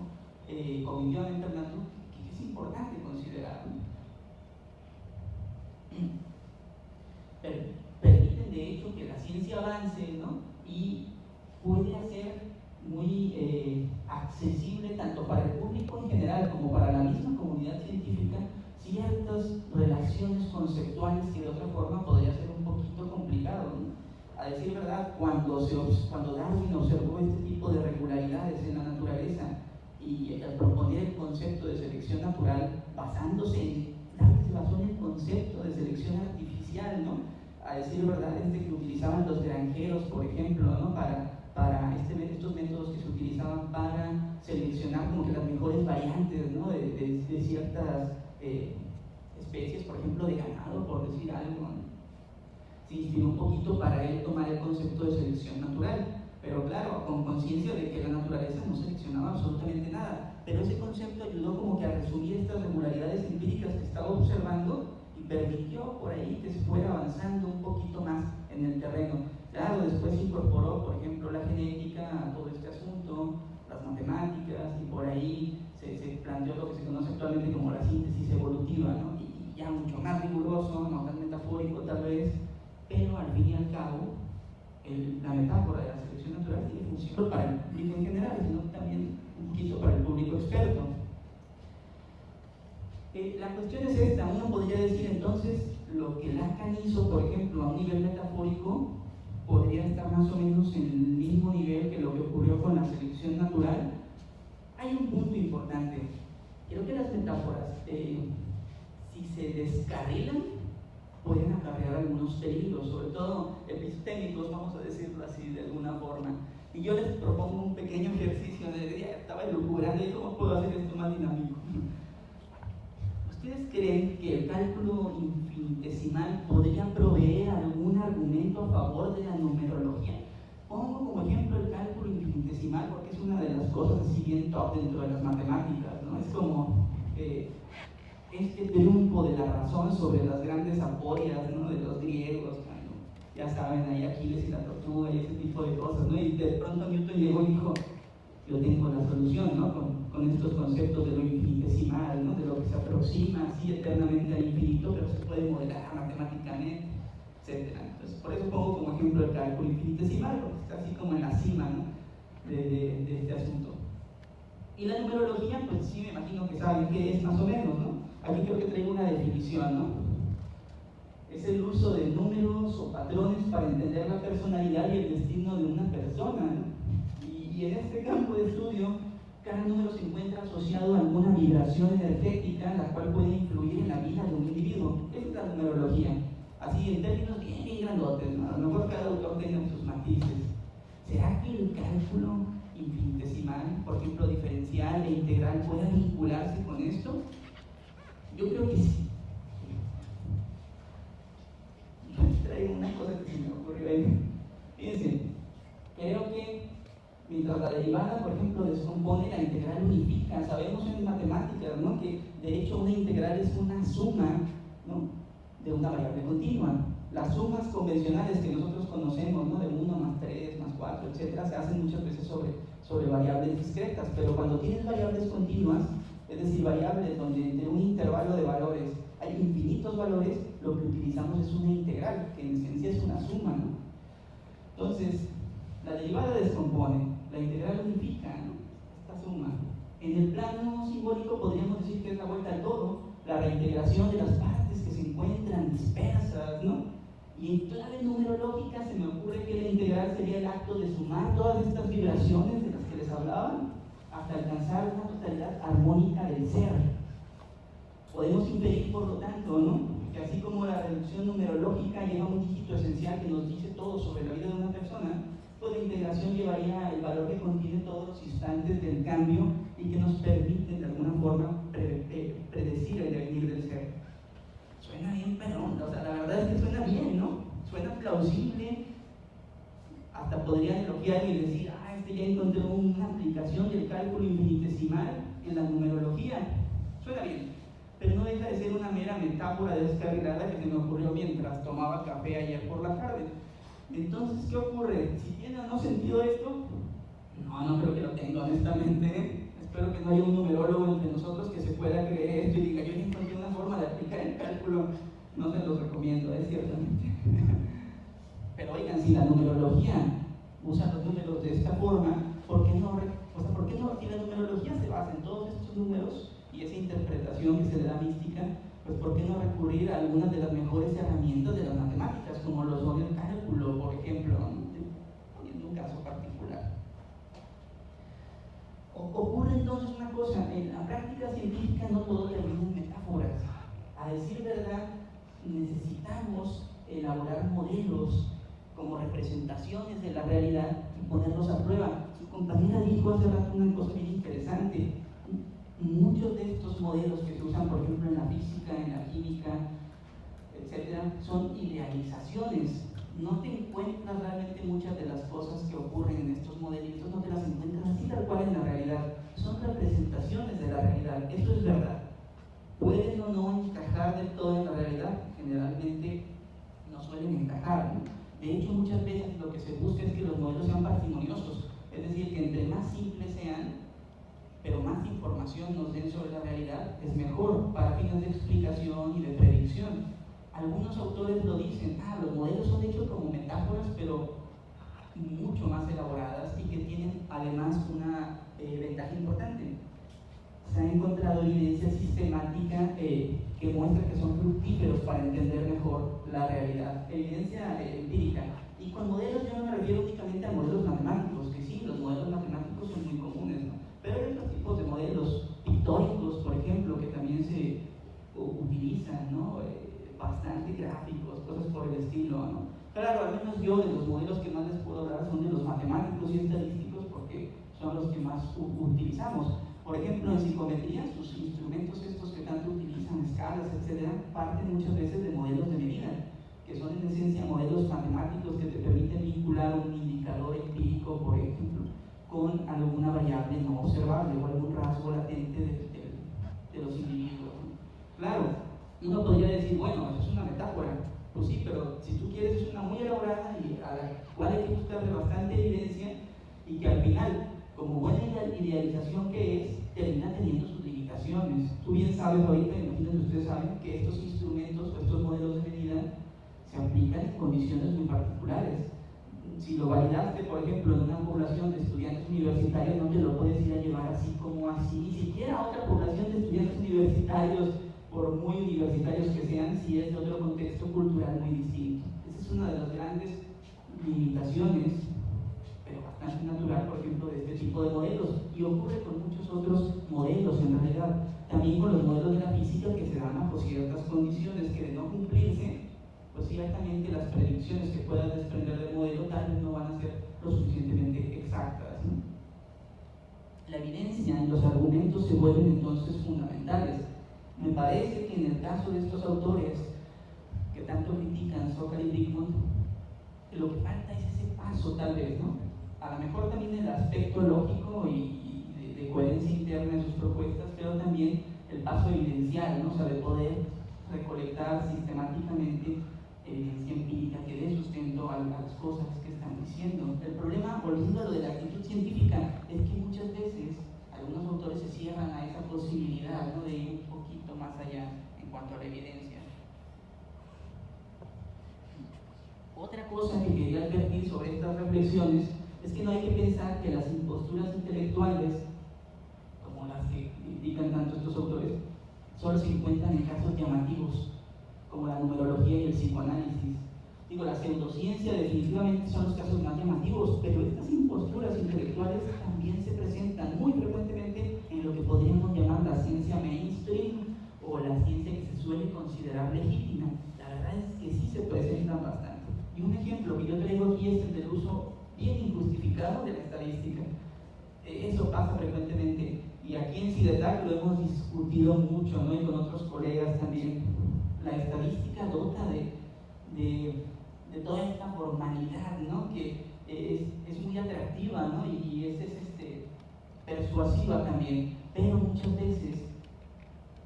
cognitivamente hablando, que es importante considerar, ¿no? Permiten de hecho que la ciencia avance, ¿no?, y puede hacer muy accesible tanto para el público en general como para la misma comunidad científica ciertas relaciones conceptuales que de otra forma podría ser un poquito complicado, ¿no? A decir verdad, cuando Darwin observó este tipo de regularidades en la naturaleza y al proponer el concepto de selección natural, Darwin se basó en el concepto de selección artificial, ¿no? A decir verdad, que utilizaban los granjeros, por ejemplo, ¿no?, para estos métodos que se utilizaban para seleccionar como que las mejores variantes, ¿no?, de ciertas especies, por ejemplo, de ganado, por decir algo, ¿no? Se inspiró un poquito para él tomar el concepto de selección natural, pero claro, con conciencia de que la naturaleza no seleccionaba absolutamente nada, pero ese concepto ayudó como que a resumir estas regularidades empíricas que estaba observando y permitió por ahí que se fuera avanzando un poquito más en el terreno. Claro, después se incorporó, por ejemplo, la genética a todo este asunto, las matemáticas, y por ahí se planteó lo que se conoce actualmente como la síntesis evolutiva, ¿no?, y ya mucho más riguroso, no tan metafórico tal vez, pero al fin y al cabo la metáfora de la selección natural tiene función para el público en general, sino también un poquito para el público experto. La cuestión es esta: uno podría decir entonces lo que Lacan hizo, por ejemplo, a un nivel metafórico, podría estar más o menos en el mismo nivel que lo que ocurrió con la selección natural. Hay un punto importante. Creo que las metáforas si se descarrilan, pueden acarrear algunos peligros, sobre todo epistémicos, vamos a decirlo así de alguna forma. Y yo les propongo un pequeño ejercicio ya estaba elucubrando, ¿y cómo puedo hacer esto más dinámico? ¿Ustedes creen que el cálculo infinitesimal podría proveer algún argumento a favor de la numerología? Pongo como ejemplo el cálculo infinitesimal porque es una de las cosas así bien top dentro de las matemáticas, ¿no? Es como este triunfo de la razón sobre las grandes aporias, ¿no? De los griegos, cuando, ya saben, ahí Aquiles y la tortuga y ese tipo de cosas, ¿no? Y de pronto Newton llegó y dijo, yo tengo la solución, ¿no? Con estos conceptos de lo infinitesimal, ¿no? De lo que se aproxima así eternamente al infinito, pero se puede modelar matemáticamente, etc. Entonces, por eso pongo como ejemplo el cálculo infinitesimal, porque está así como en la cima, ¿no? de este asunto. Y la numerología, pues sí me imagino que saben qué es más o menos, ¿no? Aquí creo que traigo una definición, ¿no? Es el uso de números o patrones para entender la personalidad y el destino de una persona, ¿no? Y en este campo de estudio, cada número se encuentra asociado a alguna vibración energética, la cual puede influir en la vida de un individuo. Esa es la numerología. Así, en términos bien grandotes, ¿no? A lo mejor cada autor tiene sus matices. ¿Será que el cálculo infinitesimal, por ejemplo, diferencial e integral, pueda vincularse con esto? Yo creo que sí. Traigo una cosa que se me ocurrió ahí. Fíjense, creo que mientras la derivada, por ejemplo, descompone, la integral unifica. Sabemos en matemáticas, ¿no? Que de hecho una integral es una suma, ¿no? De una variable continua. Las sumas convencionales que nosotros conocemos, ¿no? De 1 más 3 más 4, etc., se hacen muchas veces sobre variables discretas, pero cuando tienes variables continuas, es decir, variables donde entre un intervalo de valores hay infinitos valores, lo que utilizamos es una integral, que en esencia es una suma, ¿no? Entonces, la derivada descompone, la integral unifica, ¿no? Esta suma. En el plano simbólico podríamos decir que es la vuelta al todo, la reintegración de las partes que se encuentran dispersas, ¿no? Y en clave numerológica se me ocurre que la integral sería el acto de sumar todas estas vibraciones de las que les hablaban hasta alcanzar una totalidad armónica del ser. Podemos inferir, por lo tanto, ¿no? Que así como la reducción numerológica lleva un dígito esencial que nos dice todo sobre la vida de una persona, pues la integración llevaría el valor que contiene todos los instantes del cambio y que nos permiten de alguna forma predecir el devenir del ser. Suena bien, pero o sea, la verdad es que suena bien, ¿no? Suena plausible. Hasta podrían elogiar y decir, ya encontré una aplicación del cálculo infinitesimal en la numerología. Suena bien, pero no deja de ser una mera metáfora descarrilada que se me ocurrió mientras tomaba café ayer por la tarde. Entonces, ¿qué ocurre? Si tiene o no sentido esto, no creo que lo tenga, honestamente. Espero que no haya un numerólogo entre nosotros que se pueda creer esto y diga, yo encontré una forma de aplicar el cálculo. No se los recomiendo, ciertamente. Pero oigan, si la numerología usa los números de esta forma, ¿por qué no? Si la numerología se basa en todos estos números y esa interpretación que se le da mística, pues ¿por qué no recurrir a algunas de las mejores herramientas de las matemáticas, como lo son el cálculo, por ejemplo, poniendo un caso particular? Ocurre entonces una cosa, en la práctica científica no todo termina en metáforas. A decir verdad, necesitamos elaborar modelos como representaciones de la realidad y ponerlos a prueba. Su compañera dijo hace rato una cosa bien interesante. Muchos de estos modelos que se usan, por ejemplo, en la física, en la química, etcétera, son idealizaciones. No te encuentras realmente muchas de las cosas que ocurren en estos modelitos, no te las encuentras así tal cual en la realidad. Son representaciones de la realidad. Esto es verdad. Pueden o no encajar del todo en la realidad. Generalmente no suelen encajar, ¿no? De hecho, muchas veces lo que se busca es que los modelos sean parsimoniosos, es decir, que entre más simples sean, pero más información nos den sobre la realidad, es mejor para fines de explicación y de predicción. Algunos autores lo dicen, los modelos son hechos como metáforas, pero mucho más elaboradas y que tienen además una ventaja importante. Se ha encontrado evidencia sistemática que muestra que son fructíferos para entender mejor la realidad, evidencia empírica. Y con modelos yo no me refiero únicamente a modelos matemáticos, que sí, los modelos matemáticos son muy comunes, ¿no? Pero hay otros tipos de modelos pictóricos, por ejemplo, que también se utilizan porque son los que más utilizamos. Por ejemplo, en psicometría, sus instrumentos estos que tanto utilizan, escalas, etcétera, parten muchas veces de modelos de medida, que son en esencia modelos matemáticos que te permiten vincular un indicador empírico, por ejemplo, con alguna variable no observable o algún rasgo latente de los individuos. Claro, uno podría decir, bueno, eso es una metáfora. Pues sí, pero si tú quieres es una muy elaborada y a la cual hay que buscarle bastante evidencia y que al final, como buena idealización que es, termina teniendo sus limitaciones. Tú bien sabes ahorita, imagino que ustedes saben, que estos instrumentos o estos modelos de medida se aplican en condiciones muy particulares. Si lo validaste, por ejemplo, en una población de estudiantes universitarios, no te lo puedes ir a llevar así como así, ni siquiera a otra población de estudiantes universitarios, por muy universitarios que sean, si es de otro contexto cultural muy distinto. Esa es una de las grandes limitaciones, pero bastante natural, por ejemplo, de este tipo de modelos, y ocurre con muchos otros modelos en realidad, también con los modelos de la física que se dan bajo ciertas condiciones que de no cumplirse, pues ciertamente las predicciones que puedan desprender del modelo tal vez no van a ser lo suficientemente exactas, ¿no? La evidencia y los argumentos se vuelven entonces fundamentales. Me parece que en el caso de estos autores que tanto critican, Sokal y Brickman, lo que falta es ese paso tal vez, ¿no? A lo mejor también el aspecto lógico y de coherencia interna en sus propuestas, pero también el paso evidencial, ¿no? O sea, de poder recolectar sistemáticamente evidencia empírica que dé sustento a las cosas que están diciendo. El problema, volviendo a lo de la actitud científica, es que muchas veces algunos autores se cierran a esa posibilidad, ¿no? De ir un poquito más allá en cuanto a la evidencia. Otra cosa que quería advertir sobre estas reflexiones es que no hay que pensar que las imposturas intelectuales, como las que indican tanto estos autores, solo se encuentran en casos llamativos, como la numerología y el psicoanálisis. Digo, la pseudociencia definitivamente son los casos más llamativos, pero estas imposturas intelectuales también se presentan muy frecuentemente en lo que podríamos llamar la ciencia mainstream o la ciencia que se suele considerar legítima. La verdad es que sí se presentan bastante. Y un ejemplo que yo traigo aquí es el del uso bien injustificado de la estadística. Eso pasa frecuentemente, y aquí en CIDETAC lo hemos discutido mucho, ¿no? Y con otros colegas también. La estadística dota de toda esta formalidad, ¿no? Que es muy atractiva, ¿no? Y es persuasiva también, pero muchas veces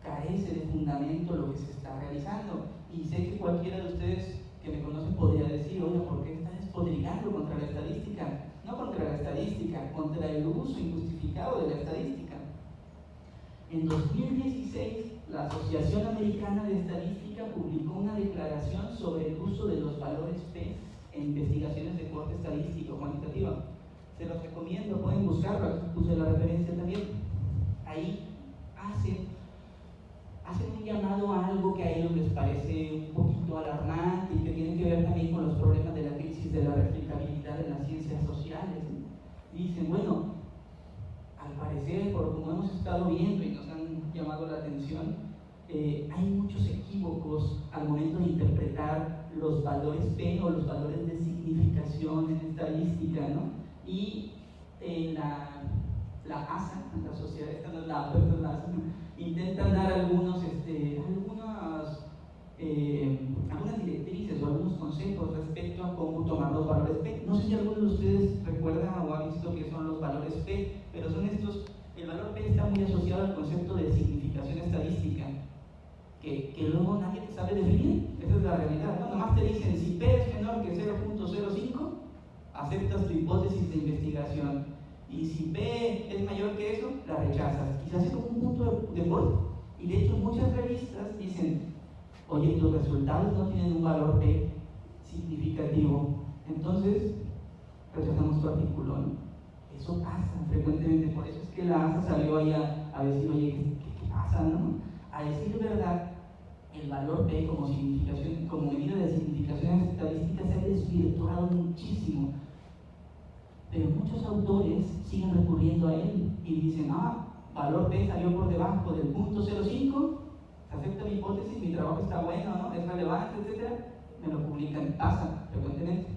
carece de fundamento lo que se está realizando. Y sé que cualquiera de ustedes que me conocen podría decir, oye, ¿por qué estás despotricando contra la estadística? No contra la estadística, contra el uso injustificado de la estadística. En 2016, la Asociación Americana de Estadística publicó una declaración sobre el uso de los valores P en investigaciones de corte estadístico cuantitativa. Se los recomiendo, pueden buscarlo, aquí puse la referencia también. Ahí hacen un llamado a algo que a ellos les parece un poquito alarmante y que tiene que ver también con los problemas de la crisis de la replicabilidad en las ciencias sociales. Y dicen, bueno, al parecer, por como hemos estado viendo y nos han llamado la atención, hay muchos equívocos al momento de interpretar los valores P o los valores de significación en estadística, ¿no? Y la ASA, la sociedad, esta no es la APA, esta es la ASA, intentan dar algunas directrices o algunos consejos respecto a cómo tomar los valores P. No sé si alguno de ustedes recuerda o ha visto qué son los valores P, pero son estos. El valor P está muy asociado al concepto de significación estadística, que luego nadie te sabe definir. Esa es la realidad, ¿no? Nomás te dicen, si P es menor que 0.05, aceptas tu hipótesis de investigación, y si P es mayor que eso, la rechazas. Quizás es como un punto de corte. Y de hecho muchas revistas dicen, oye, tus resultados no tienen un valor P significativo, entonces rechazamos tu artículo, ¿no? Eso pasa frecuentemente, por eso es que la ASA salió ahí a decir, oye, ¿qué pasa, no? A decir verdad, el valor P como significación, como medida de significaciones estadísticas se ha desvirtuado muchísimo, pero muchos autores siguen recurriendo a él y dicen, valor P salió por debajo del punto 0.5, se acepta mi hipótesis, mi trabajo está bueno, ¿no? Es relevante, etcétera, me lo publican, pasa frecuentemente.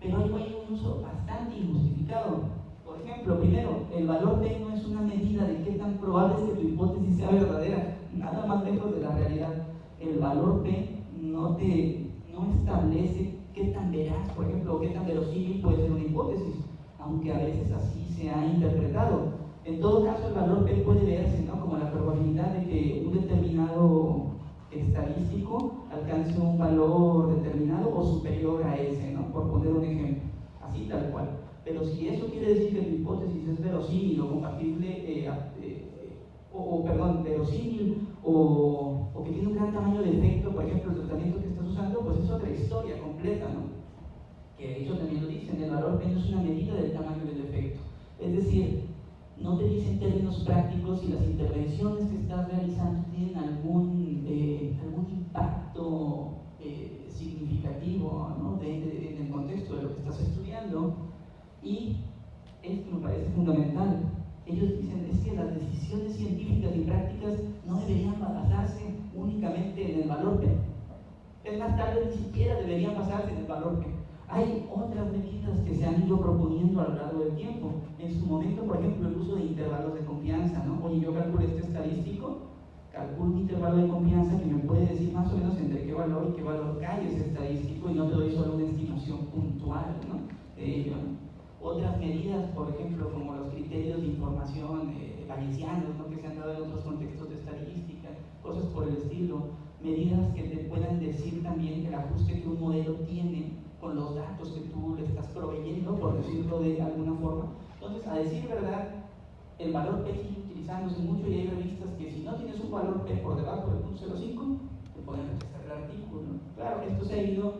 Pero hay un uso bastante injustificado. Por Por ejemplo, primero, el valor P no es una medida de qué tan probable es que tu hipótesis sea verdadera, nada más lejos de la realidad. El valor P no establece qué tan veraz, por ejemplo, o qué tan verosímil puede ser una hipótesis, aunque a veces así se ha interpretado. En todo caso, el valor P puede verse, ¿no?, como la probabilidad de que un determinado estadístico alcance un valor determinado o superior a ese, ¿no?, por poner un ejemplo, así tal cual. Pero si eso quiere decir que tu hipótesis es verosímil o compatible, verosímil o que tiene un gran tamaño de efecto, por ejemplo, el tratamiento que estás usando, pues es otra historia completa, ¿no? Que de hecho también lo dicen, el valor P no es una medida del tamaño del efecto. Es decir, no te dice en términos prácticos si las intervenciones que estás realizando tienen algún impacto significativo, ¿no?, en el contexto de lo que estás estudiando. Y esto me parece fundamental. Ellos dicen es que las decisiones científicas y prácticas no deberían basarse únicamente en el valor P. Es más, tal vez ni siquiera deberían basarse en el valor P. Hay otras medidas que se han ido proponiendo a lo largo del tiempo. En su momento, por ejemplo, el uso de intervalos de confianza, ¿no? Oye, yo calculo este estadístico, calculo un intervalo de confianza que me puede decir más o menos entre qué valor y qué valor cae ese estadístico y no te doy solo una estimación puntual, ¿no?, de ello, ¿no? Otras medidas, por ejemplo, como los criterios de información bayesianos, ¿no?, que se han dado en otros contextos de estadística, cosas por el estilo, medidas que te puedan decir también el ajuste que un modelo tiene con los datos que tú le estás proveyendo, por decirlo de alguna forma. Entonces, a decir verdad, el valor P sigue utilizándose mucho y hay revistas que si no tienes un valor P por debajo del 0.05, te pueden rechazar el artículo. Claro, esto se ha ido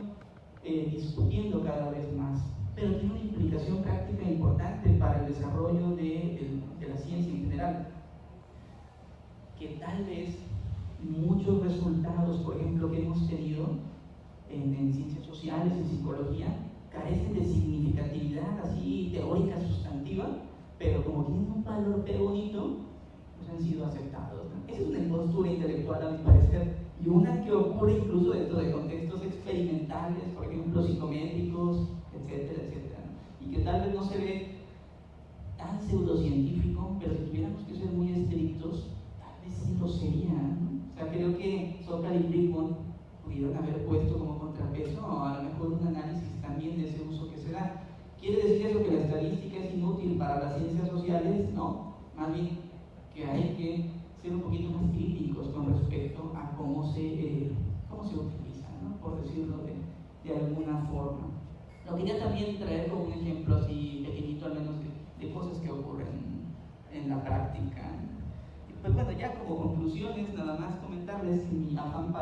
discutiendo cada vez más, pero tiene una implicación práctica importante para el desarrollo de la ciencia en general, que tal vez muchos resultados, por ejemplo, que hemos tenido en ciencias sociales, en psicología, carecen de significatividad así teórica, sustantiva, pero como tienen un valor P bonito, pues han sido aceptados, ¿no? Esa es una postura intelectual, a mi parecer, y una que ocurre incluso dentro de contextos experimentales, por ejemplo, psicométricos, etcétera, etcétera, ¿no? Y que tal vez no se ve tan pseudocientífico, pero si tuviéramos que ser muy estrictos, tal vez sí lo sería, ¿no? O sea, creo que Sokal y Brickman pudieron haber puesto como contrapeso a lo mejor un análisis también de ese uso que se da. ¿Quiere decir eso que la estadística es inútil para las ciencias sociales? No, más bien que hay que ser un poquito más críticos con respecto a cómo se utiliza, ¿no?, por decirlo de alguna forma. Lo quería también traer como un ejemplo así pequeñito, al menos de cosas que ocurren en la práctica. Pues bueno, ya como conclusiones, nada más comentarles que mi afán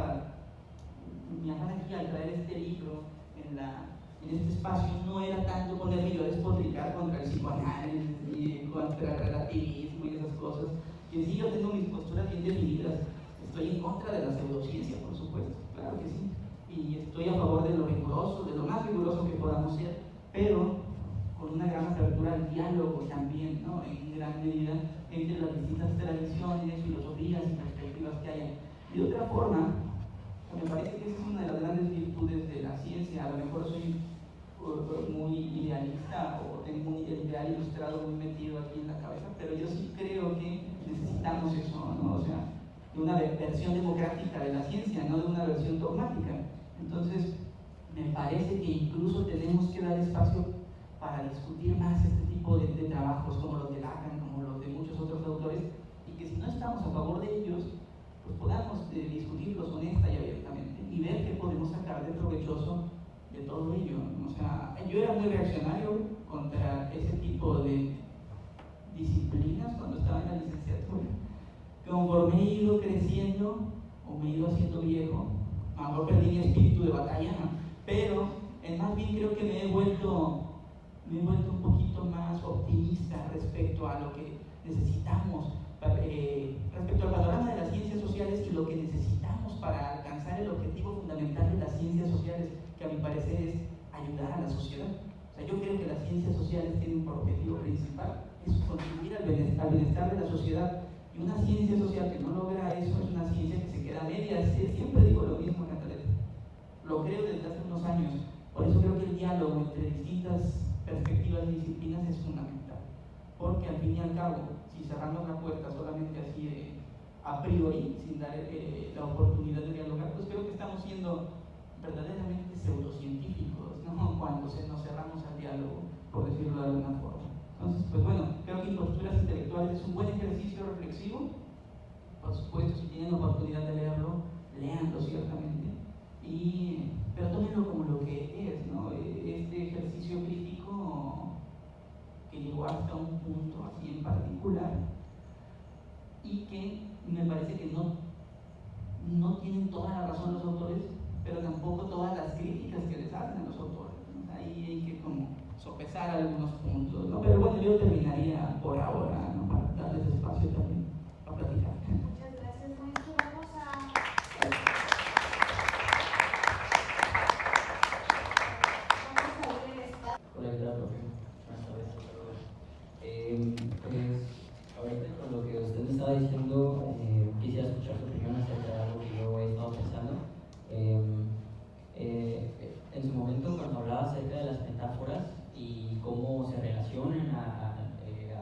aquí al traer este libro en este espacio no era tanto ponerme yo a despotricar contra el psicoanálisis y contra el relativismo y esas cosas, que sí, yo tengo mis posturas bien definidas. Estoy en contra de la pseudociencia, por supuesto, claro que sí, y estoy a favor de lo riguroso, de lo más riguroso que podamos ser, pero con una gran apertura al diálogo también, ¿no?, en gran medida entre las distintas tradiciones, filosofías y perspectivas que haya. Y de otra forma, me parece que esa es una de las grandes virtudes de la ciencia. A lo mejor soy muy idealista o tengo un ideal ilustrado muy metido aquí en la cabeza, pero yo sí creo que necesitamos eso, ¿no? O sea, de una versión democrática de la ciencia, no de una versión dogmática. Entonces, me parece que incluso tenemos que dar espacio para discutir más este tipo de trabajos, como los de Lacan, como los de muchos otros autores, y que si no estamos a favor de ellos, pues podamos discutirlos honesta y abiertamente y ver qué podemos sacar de provechoso de todo ello. O sea, yo era muy reaccionario contra ese tipo de disciplinas cuando estaba en la licenciatura. Conforme he ido creciendo o me he ido haciendo viejo, a lo mejor perdí mi espíritu de batalla, ¿no? Pero más bien creo que me he vuelto un poquito más optimista respecto a lo que necesitamos, respecto al panorama de las ciencias sociales y lo que necesitamos para alcanzar el objetivo fundamental de las ciencias sociales, que a mi parecer es ayudar a la sociedad. O sea, yo creo que las ciencias sociales tienen por objetivo principal es contribuir al bienestar de la sociedad, y una ciencia social que no logra eso es una ciencia que se queda a medias. Siempre digo lo mismo, Catalina, lo creo desde hace unos años. Por eso creo que el diálogo entre distintas perspectivas y disciplinas es fundamental. porque al fin y al cabo, si cerramos la puerta solamente así a priori, sin dar la oportunidad de dialogar, pues creo que estamos siendo verdaderamente pseudocientíficos, ¿no? Cuando nos cerramos al diálogo, por decirlo de alguna forma. Entonces, pues bueno, creo que Imposturas Intelectuales es un buen ejercicio reflexivo. Por supuesto, si tienen oportunidad de leerlo, léanlo ciertamente, pero tómenlo como lo que es, ¿no? Este ejercicio crítico que llegó hasta un punto así en particular y que me parece que no tienen toda la razón los autores, pero tampoco todas las críticas que les hacen a los autores, ¿no? Ahí hay que como sopesar algunos puntos, ¿no? Pero bueno, yo terminaría por ahora, ¿no? Para darles espacio también para platicar. Muchas gracias, maestro. Vamos a ver el estado. Hola, ¿qué tal, profe? Buenas tardes, saludos. Pues ahorita con lo que usted me estaba diciendo, quisiera escuchar su opinión acerca de algo que yo he estado pensando. En su momento, cuando hablaba acerca de las metáforas y cómo se relacionan a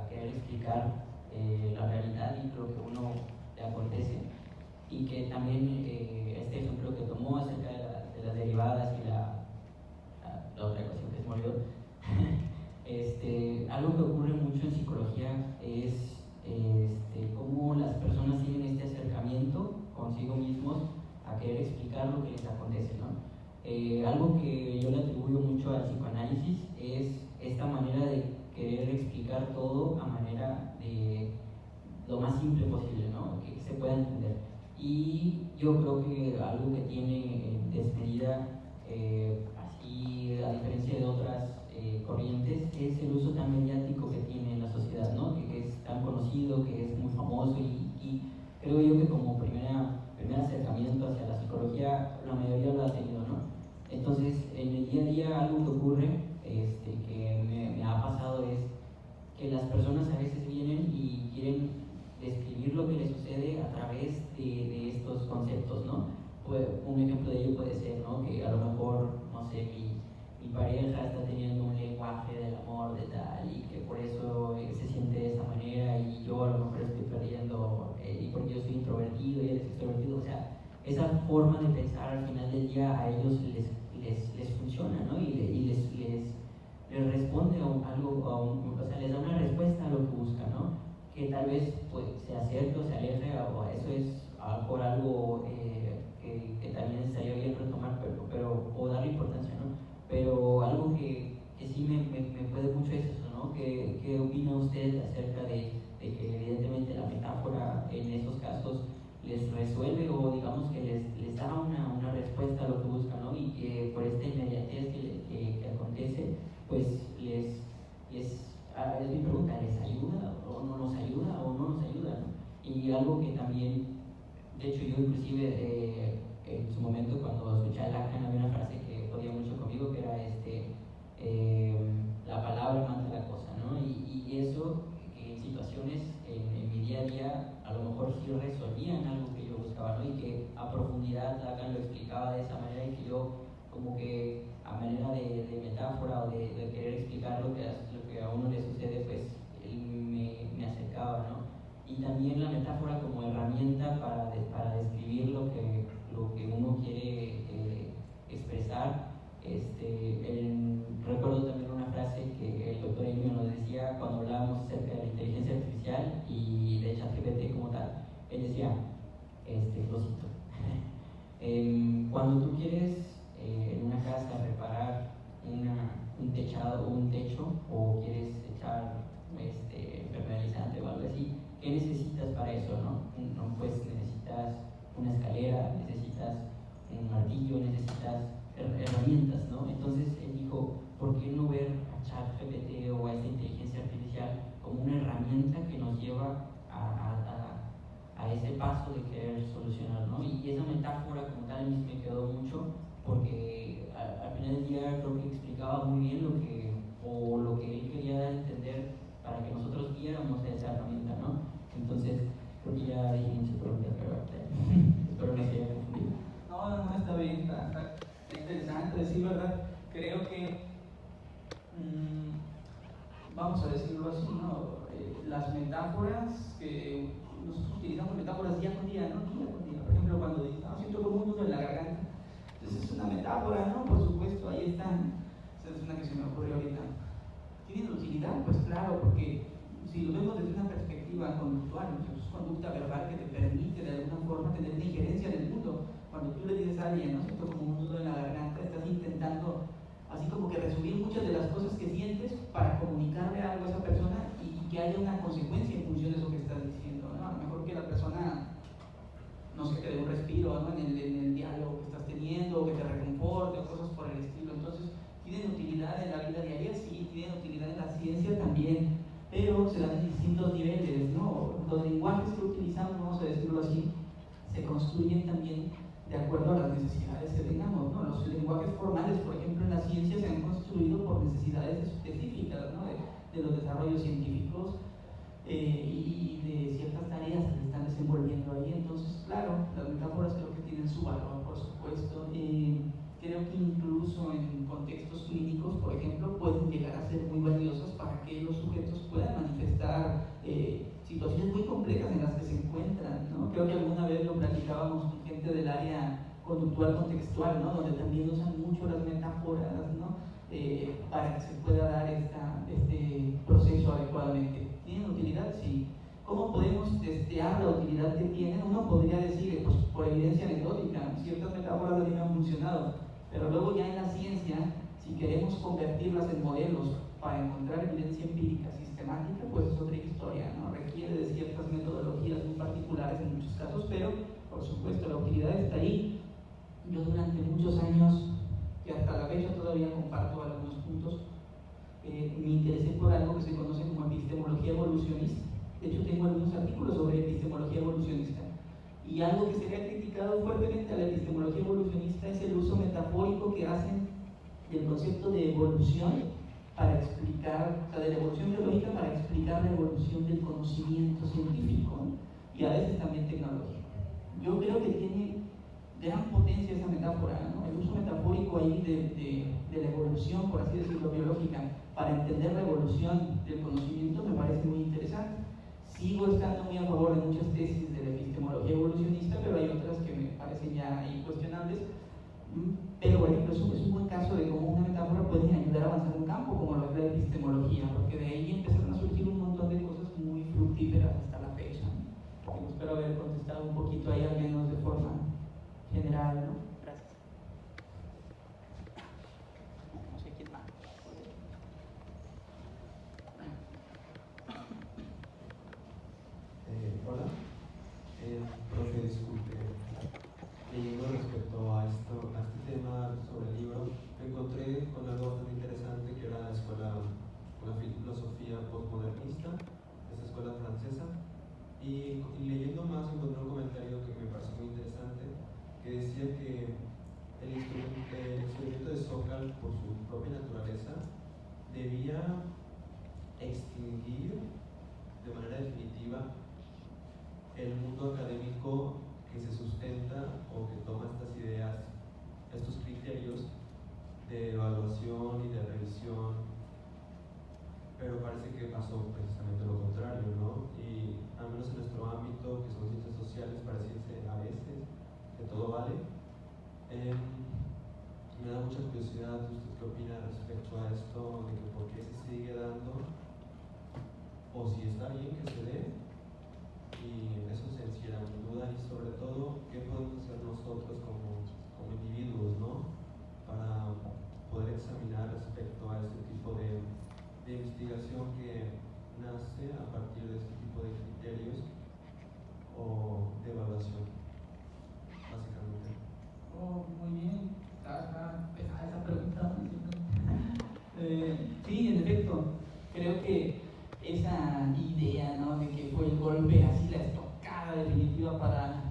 querer explicar la realidad y lo que uno le acontece, y que también este ejemplo que tomó acerca de las derivadas y la otra ecuación que se me olvidó, algo que ocurre mucho en psicología es cómo las personas tienen este acercamiento consigo mismos a querer explicar lo que les acontece, ¿no? Algo que yo le atribuyo mucho al psicoanálisis es esta manera de querer explicar todo a manera de lo más simple posible, ¿no? Que se pueda entender. Y yo creo que algo que tiene desmedida, así a diferencia de otras corrientes, es el uso tan mediático que tiene en la sociedad, ¿no? Que es tan conocido, que es muy famoso y creo yo que como primer acercamiento hacia la psicología la mayoría lo ha tenido, ¿no? Entonces, en el día a día algo que ocurre, que me ha pasado es que las personas a veces vienen y quieren describir lo que les sucede a través de estos conceptos, ¿no? Pues, un ejemplo de ello puede ser, ¿no? Que a lo mejor, no sé, mi pareja está teniendo un lenguaje del amor de tal y que por eso se siente de esta manera y yo a lo mejor estoy perdiendo y porque yo soy introvertido y él es extrovertido. O sea, esa forma de pensar al final del día a ellos les funciona, ¿no? Y les responde a algo, o sea, les da una respuesta a lo que buscan, ¿no? Que tal vez pues, se acerque o se aleje, o eso es por algo que también estaría bien retomar, o darle importancia, ¿no? Pero algo que sí me puede mucho es eso, ¿no? ¿Qué opina usted acerca de que evidentemente la metáfora en esos casos les resuelve o digamos que les da una respuesta a lo que buscan, ¿no? Y que por esta inmediatez que acontece, pues es mi pregunta, ¿les ayuda o no nos ayuda o no nos ayuda, ¿no? Y algo que también, de hecho yo inclusive en su momento cuando escuché a Lacan había una frase que podía mucho conmigo que era la palabra manda la cosa, ¿no? Y eso en situaciones en mi día a día a lo mejor sí resolvían algo que yo buscaba, ¿no? Y que a profundidad Lacan lo explicaba de esa manera y que yo como que a manera de metáfora o de querer explicar lo que a uno le sucede, pues él me acercaba, ¿no? Y también la metáfora como herramienta para describir lo que uno quiere expresar. Recuerdo también una frase que el doctor Emilio nos decía cuando hablábamos acerca de la inteligencia artificial y de ChatGPT como tal. Él decía, lo cito, cuando tú quieres en una casa reparar un techado o un techo o quieres echar impermeabilizante o algo así, ¿qué necesitas para eso, no? Pues necesitas una escalera, necesitas un martillo, necesitas herramientas, ¿no? Entonces él dijo, ¿por qué no ver a ChatGPT o a esta inteligencia artificial como una herramienta que nos lleva a ese paso de querer solucionar, ¿no? Y esa metáfora como tal a mí me quedó mucho porque al final del día creo que explicaba muy bien lo que él quería dar a entender para que nosotros viéramos esa herramienta, ¿no? Entonces creo que ya dije mucha pregunta, pero espero no se haya confundido. No, está bien, está interesante decir verdad. Creo que, vamos a decirlo así, ¿no? las metáforas, que nosotros utilizamos metáforas día con día, ¿no? Día con día. Por ejemplo, cuando dices, siento como un nudo en la garganta, entonces es una metáfora, ¿no? Por supuesto, ahí están. Esa es una que se me ocurrió ahorita. ¿Tienen utilidad? Pues claro, porque si lo vemos desde una perspectiva conductual, es conducta verbal que te permite de alguna forma tener una injerencia en el mundo. Cuando tú le dices a alguien, ¿no? Siento como un nudo en la garganta, estás intentando así como que resumir muchas de las cosas que sientes para comunicarle algo a esa persona y que haya una consecuencia en función de eso que estás diciendo, ¿no? A lo mejor que la persona, no sé, te dé un respiro, ¿no? en el diálogo que estás teniendo, o que te reconforte, o cosas por el estilo. Entonces, ¿tienen utilidad en la vida diaria? Sí, tienen utilidad en la ciencia también, pero se dan en distintos niveles, ¿no? Los lenguajes que utilizamos, vamos a decirlo así, se construyen también de acuerdo a las necesidades que tengamos, ¿no? Los lenguajes formales, por ejemplo, en la ciencia se han construido por necesidades específicas, ¿no? de los desarrollos científicos y de ciertas tareas que se están desenvolviendo ahí. Entonces, claro, las metáforas creo que tienen su valor, por supuesto. Creo que incluso en contextos clínicos, por ejemplo, pueden llegar a ser muy valiosas para que los sujetos puedan manifestar situaciones muy complejas en las que se encuentran, ¿no? Creo que alguna vez lo platicábamos con gente del área conductual contextual, ¿no? Donde también usan mucho las metáforas, ¿no? Para que se pueda dar este proceso adecuadamente. ¿Tienen utilidad? Sí. ¿Cómo podemos testear la utilidad que tienen? Uno podría decir, pues por evidencia anecdótica, ciertas metáforas a mí me han funcionado, pero luego ya en la ciencia, si queremos convertirlas en modelos para encontrar evidencia empírica sistemática, pues es otra historia, ¿no? Requiere de ciertas metodologías muy particulares en muchos casos, pero por supuesto la utilidad está ahí. Yo durante muchos años, y hasta la fecha todavía comparto algunos puntos, me interesé por algo que se conoce como epistemología evolucionista. De hecho, tengo algunos artículos sobre epistemología evolucionista. Y algo que se le ha criticado fuertemente a la epistemología evolucionista es el uso metafórico que hacen del concepto de evolución para explicar, o sea, de la evolución biológica para explicar la evolución del conocimiento científico, ¿no? Y a veces también tecnológico. Yo creo que tiene gran potencia esa metáfora, ¿no? El uso metafórico ahí de la evolución, por así decirlo, biológica, para entender la evolución del conocimiento me parece muy interesante. Sigo estando muy a favor de muchas tesis de la epistemología evolucionista, pero hay otras que me parecen ya incuestionables. Pero, por ejemplo, es un buen caso de cómo una metáfora puede ayudar a avanzar un campo como lo es la epistemología, porque de ahí empezaron a surgir un montón de cosas muy fructíferas hasta la fecha, ¿no? Espero haber contestado un poquito ahí, al menos de forma general, ¿no? Gracias. No sé quién más. Hola, profe, disculpe. Leyendo respecto a este tema sobre el libro, me encontré con algo bastante interesante que era una filosofía postmodernista, esa escuela francesa, y leyendo más encontré un comentario que me pareció muy interesante, que decía que el experimento de Sócrates, por su propia naturaleza, debía extinguir de manera definitiva el mundo académico que se sustenta o que toma estas ideas, estos criterios de evaluación y de revisión, pero parece que pasó precisamente lo contrario, ¿no? Y al menos en nuestro ámbito, que son ciencias sociales, pareciese a veces que todo vale. Me da mucha curiosidad, ¿usted qué opina respecto a esto? De que por qué se sigue dando, o si está bien que se dé, y eso se encierra mi duda, y sobre todo, ¿qué podemos hacer nosotros como individuos, ¿no? Para poder examinar respecto a este tipo de investigación que nace a partir de este tipo de criterios o de evaluación, básicamente. Oh, muy bien, está pesada esa pregunta. Sí, en efecto, creo que esa idea, ¿no? De que fue el golpe, así la estocada definitiva para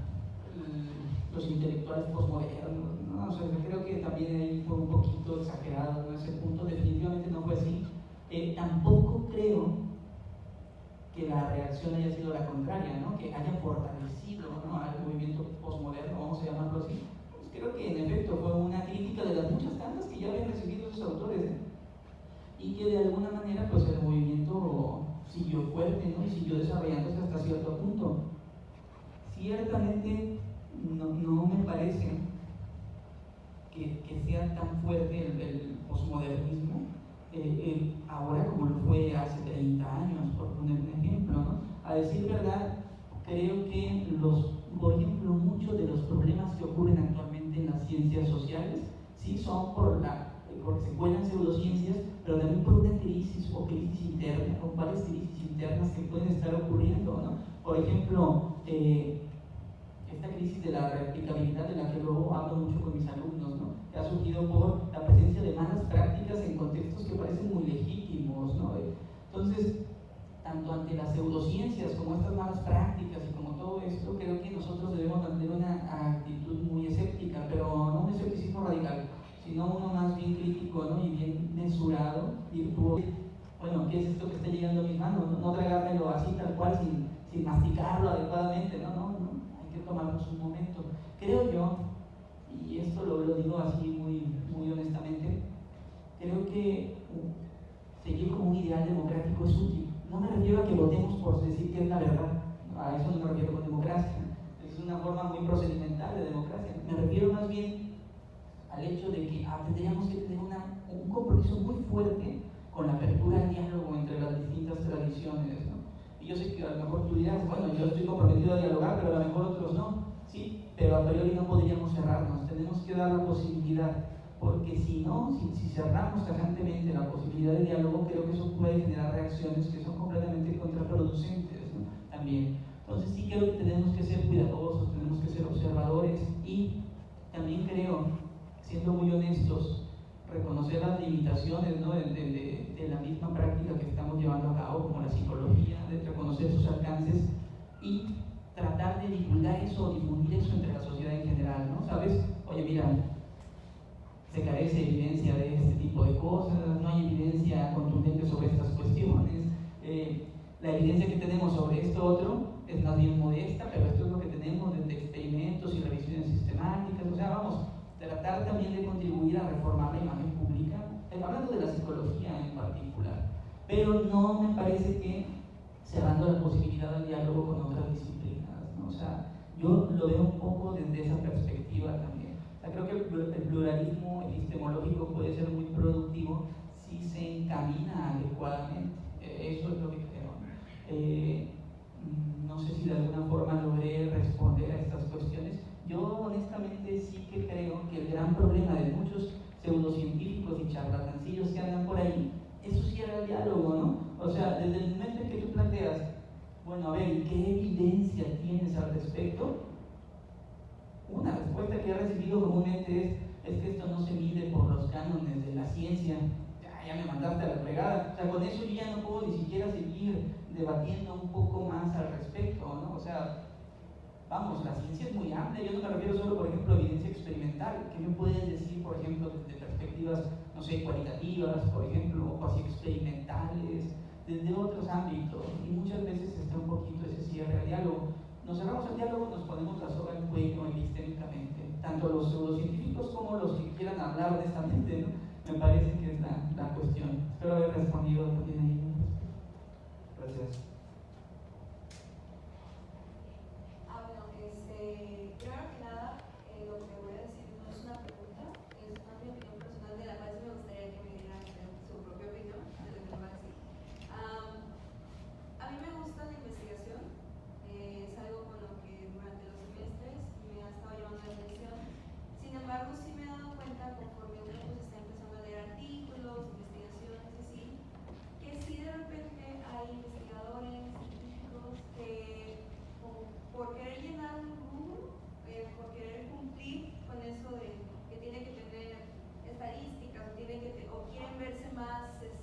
los intelectuales posmodernos, ¿no? O sea, creo que también ahí fue un poquito exagerado, ¿no? Ese punto definitivamente no fue así. Tampoco creo que la reacción haya sido la contraria, ¿no? Que haya fortalecido, ¿no? Al movimiento posmoderno, vamos a llamarlo así. Pues creo que en efecto fue una crítica de las muchas tantas que ya habían recibido esos autores, y que de alguna manera pues el movimiento siguió fuerte, ¿no? Y siguió desarrollándose hasta cierto punto. Ciertamente no me parece que sea tan fuerte el posmodernismo ahora como lo fue hace 30 años, por poner un ejemplo, ¿no? A decir verdad, creo que por ejemplo, muchos de los problemas que ocurren actualmente en las ciencias sociales sí son porque se cuelan pseudociencias, pero también por una crisis o crisis interna, o varias crisis internas que pueden estar ocurriendo, ¿no? Por ejemplo, esta crisis de la replicabilidad, de la que luego hablo mucho con mis alumnos, ¿no? Que ha surgido por la presencia de malas prácticas en contextos que parecen muy legítimos, ¿no? Entonces, tanto ante las pseudociencias como estas malas prácticas y como todo esto, creo que nosotros debemos mantener una actitud muy escéptica, pero no un escepticismo radical, sino uno más bien crítico, ¿no? Y bien mesurado, virtuoso. Bueno, ¿qué es esto que está llegando a mis manos? No tragármelo así tal cual, sin masticarlo adecuadamente, no, hay que tomarnos un momento. Creo yo, y esto lo digo así muy honestamente, creo que seguir como un ideal democrático es útil. No me refiero a que votemos por decir que es la verdad, a eso no me refiero con democracia, es una forma muy procedimental de democracia. Me refiero más bien al hecho de que tendríamos que tener un compromiso muy fuerte con la apertura al diálogo entre las distintas tradiciones, ¿no? Y yo sé que a lo mejor tú dirás, bueno, yo estoy comprometido a dialogar, pero a lo mejor otros no, sí, pero a priori no podríamos cerrarnos, tenemos que dar la posibilidad, porque si cerramos tajantemente la posibilidad de diálogo, creo que eso puede generar reacciones que son completamente contraproducentes, ¿no? También. Entonces sí creo que tenemos que ser cuidadosos, tenemos que ser observadores y también creo, siendo muy honestos, reconocer las limitaciones, ¿no? de la misma práctica que estamos llevando a cabo, como la psicología, de reconocer sus alcances y tratar de divulgar eso, difundir eso entre la sociedad en general, ¿no? ¿Sabes? Oye, mira, se carece de evidencia de este tipo de cosas, no hay evidencia contundente sobre estas cuestiones, la evidencia que tenemos sobre esto otro es más bien modesta, pero esto es lo que tenemos desde experimentos y revisiones sistemáticas, o sea, vamos, tratar también de contribuir a reformar la imagen pública, hablando de la psicología en particular, pero no me parece que cerrando la posibilidad del diálogo con otras disciplinas, ¿no? O sea, yo lo veo un poco desde esa perspectiva también. O sea, creo que el pluralismo epistemológico puede ser muy productivo si se encamina adecuadamente, eso es lo que creo. No sé si de alguna forma logré responder a estas cuestiones. Yo honestamente sí que creo que el gran problema de muchos pseudocientíficos y charlatancillos que andan por ahí es su cierre al diálogo, ¿no? O sea, desde el momento en que tú planteas, bueno, a ver, ¿qué evidencia tienes al respecto? Una respuesta que he recibido comúnmente es que esto no se mide por los cánones de la ciencia. Ya me mandaste a la fregada. O sea, con eso yo ya no puedo ni siquiera seguir debatiendo un poco más al respecto, ¿no? O sea, vamos, la ciencia es muy amplia. Yo no me refiero solo, por ejemplo, a evidencia experimental. ¿Qué me puedes decir, por ejemplo, desde perspectivas, no sé, cualitativas, por ejemplo, o cuasi experimentales, desde otros ámbitos? Y muchas veces está un poquito ese cierre al diálogo. Nos cerramos al diálogo, nos ponemos la soga al cuello epistémicamente, tanto los pseudocientíficos como los que quieran hablar honestamente, ¿no? Me parece que es la cuestión. Espero haber respondido también ahí. Gracias. Bueno, primero que nada, lo que voy a decir no es una pregunta, es una opinión personal de la cual sí me gustaría que me dieran su propia opinión de lo que me va a decir. A mí me gusta la investigación, es algo con lo que durante los semestres me ha estado llamando la atención. Sin embargo, sí me he dado cuenta conforme uno pues está empezando a leer artículos, investigaciones y así, que sí de repente hay investigadores, científicos que por querer llenar un rubro, por querer cumplir con eso de que tiene que tener estadísticas o quieren verse más, pues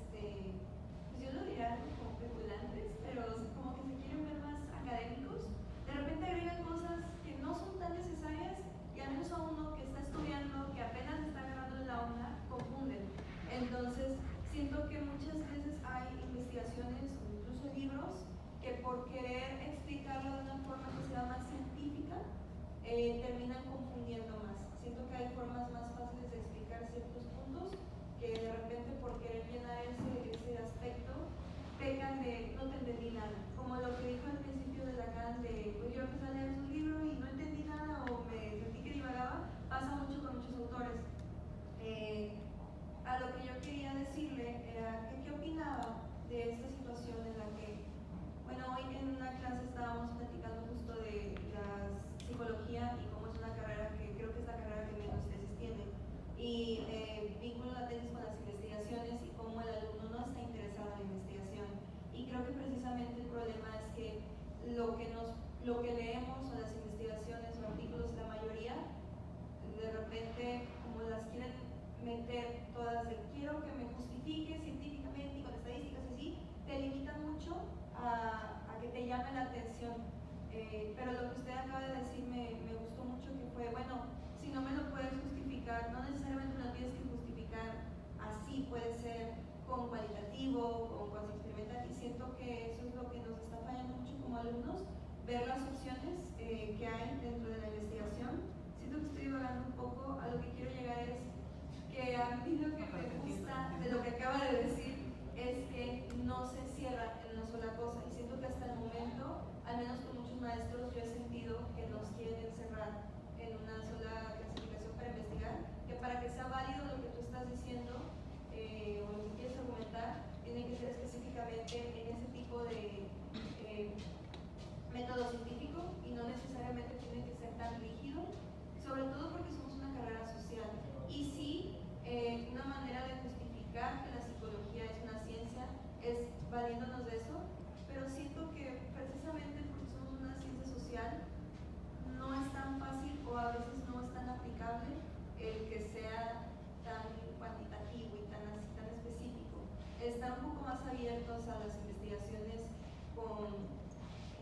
yo lo diría como especulantes, pero como que se quieren ver más académicos, de repente agregan cosas que no son tan necesarias y al menos a uno que está estudiando, que apenas está agarrando la onda, confunden. Entonces siento que muchas veces hay investigaciones o incluso libros que por querer explicarlo de una forma que sea más científica, terminan confundiendo más. Siento que hay formas más fáciles de explicar ciertos puntos que de repente por querer llenar ese aspecto pecan de no te entendí nada, como lo que dijo al principio de Lacan de pues yo empecé a leer su libro y no entendí nada o me sentí que divagaba. Pasa mucho con muchos autores. A lo que yo quería decirle era que qué opinaba de esta situación en la que, bueno, hoy en una clase estábamos platicando justo de la psicología y cómo es una carrera que creo que es la carrera que menos tesis tiene, y vínculo la tesis con las investigaciones y cómo el alumno no está interesado en la investigación. Y creo que precisamente el problema es que lo que leemos o las investigaciones o artículos, la mayoría, de repente, como las quieren meter todas de quiero que me justifique científicamente y con estadísticas así, te limitan mucho a que te llame la atención. Pero lo que usted acaba de decir me gustó mucho, que fue, bueno, si no me lo puedes justificar, no necesariamente lo tienes que justificar así, puede ser con cualitativo, con cuasi experimental, y siento que eso es lo que nos está fallando mucho como alumnos, ver las opciones que hay dentro de la investigación. Siento que estoy divagando un poco, a lo que quiero llegar es que a mí lo que me gusta de lo que acaba de decir es que no se cierra en una sola cosa, y siento que hasta el momento, al menos con muchos maestros, yo he sentido que nos quieren encerrar en una sola clasificación para investigar, que para que sea válido lo que tú estás diciendo o lo que quieres argumentar, tiene que ser específicamente en ese tipo de método científico y no necesariamente tiene que ser tan rígido, sobre todo porque somos una carrera social. Y sí, una manera de justificar que la psicología es una ciencia es valiéndonos de eso, pero siento que precisamente porque somos una ciencia social no es tan fácil o a veces no es tan aplicable el que sea tan cuantitativo y tan específico. Estar un poco más abiertos a las investigaciones con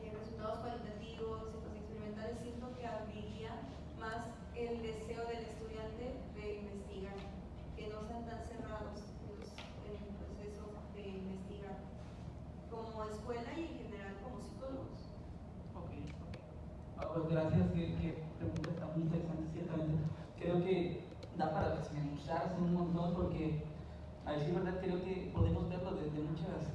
resultados cualitativos y experimentales, siento que abriría más el deseo del estudiante de investigar, que no sean tan cerrados en el proceso de investigar como escuela y en general como psicólogos. Pues gracias, que pregunta está muy interesante, ciertamente. Creo que da para desmenuzarse un montón porque, a decir verdad, creo que podemos verlo desde muchas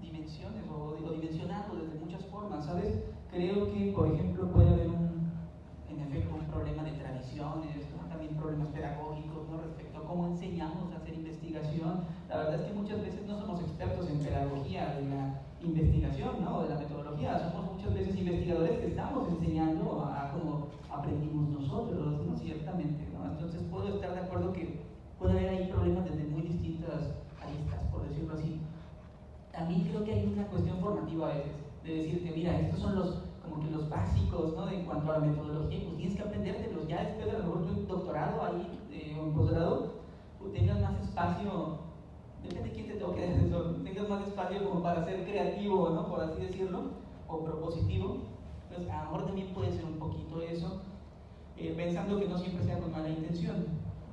dimensiones o dimensionarlo desde muchas formas, ¿sabes? Creo que, por ejemplo, puede haber en efecto un problema de tradiciones, ¿no? También problemas pedagógicos, ¿no? Respecto a cómo enseñamos a hacer investigación. La verdad es que muchas veces no somos expertos en pedagogía de la investigación, ¿no? De la metodología, somos muchas veces investigadores que estamos enseñando a cómo aprendimos nosotros, ¿no? Ciertamente, ¿no? Entonces puedo estar de acuerdo que puede haber ahí problemas desde muy distintas aristas, por decirlo así. También creo que hay una cuestión formativa a veces, de decir que mira, estos son como que los básicos, ¿no? En cuanto a la metodología, pues tienes que aprendértelos ya después de a lo mejor tu doctorado ahí o un posgrado, pues tengas más espacio, depende de quién te toque, tengas más espacio como para ser creativo, ¿no? Por así decirlo, o propositivo. Pues a lo mejor también puede ser un poquito eso, pensando que no siempre sea con mala intención.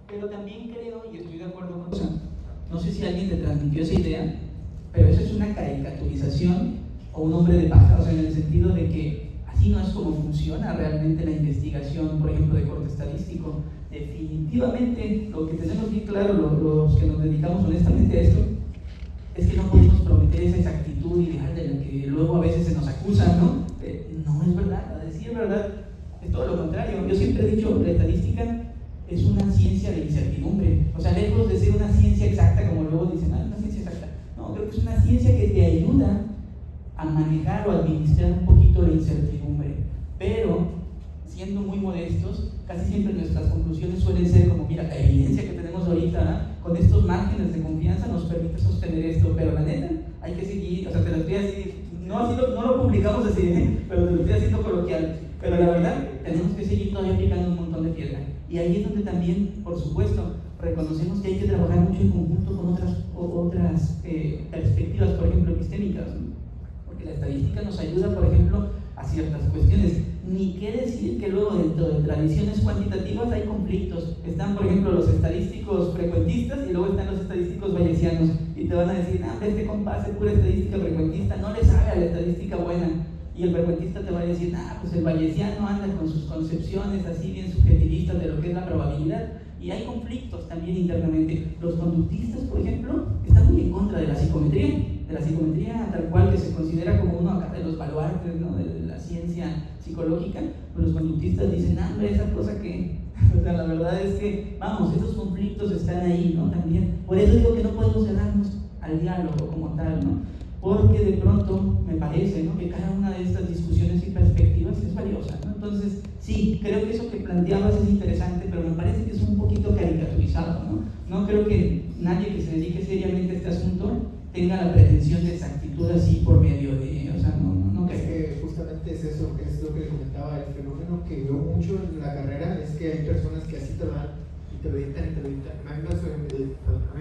Pero también creo, y estoy de acuerdo con eso, no sé si alguien te transmitió esa idea, pero eso es una caricaturización o un hombre de paja, o sea, en el sentido de que así no es como funciona realmente la investigación, por ejemplo, de corte estadístico. Definitivamente, lo que tenemos bien claro los que nos dedicamos honestamente a esto, es que no podemos prometer esa exactitud ideal de la que luego a veces se nos acusa, ¿no? No es verdad, a decir verdad, es todo lo contrario. Yo siempre he dicho, la estadística es una ciencia de incertidumbre, o sea, lejos de ser una ciencia exacta, como luego dicen, es una ciencia exacta. No, creo que es una ciencia que te ayuda a manejar o administrar un poquito la incertidumbre, pero siendo muy modestos, casi siempre nuestras conclusiones suelen ser como, mira, la evidencia que tenemos ahorita con estos márgenes de confianza nos permite sostener esto, pero la neta, hay que seguir, o sea, te lo estoy así, no lo publicamos así, pero te lo estoy haciendo coloquial, pero la verdad, tenemos que seguir todavía aplicando un montón de piedra, y ahí es donde también, por supuesto, reconocemos que hay que trabajar mucho en conjunto con otras perspectivas, por ejemplo, epistémicas, ¿no? Porque la estadística nos ayuda, por ejemplo, a ciertas cuestiones. Ni qué decir que luego dentro de tradiciones cuantitativas hay conflictos. Están, por ejemplo, los estadísticos frecuentistas y luego están los estadísticos bayesianos. Y te van a decir, este compa hace pura estadística frecuentista, no le sabe a la estadística buena. Y el frecuentista te va a decir, pues el bayesiano anda con sus concepciones así bien subjetivistas de lo que es la probabilidad. Y hay conflictos también internamente. Los conductistas, por ejemplo, están muy en contra de la psicometría. la psicometría tal cual, que se considera como uno acá de los baluartes, ¿no?, de la ciencia psicológica, pero los conductistas dicen, esa cosa que, o sea, la verdad es que, vamos, esos conflictos están ahí, ¿no?, también. Por eso digo que no podemos cerrarnos al diálogo como tal, ¿no?, porque de pronto me parece, ¿no?, que cada una de estas discusiones y perspectivas es valiosa, ¿no? Entonces, sí, creo que eso que planteabas es interesante, pero me parece que es un poquito caricaturizado, ¿no? No creo que nadie que se dedique seriamente a este asunto tenga la pretensión de exactitud así por medio de, o sea, no creo. Es que justamente es eso, es lo que le comentaba, el fenómeno que veo mucho en la carrera es que hay personas que así te lo dan y te lo dictan y te lo dictan. A mí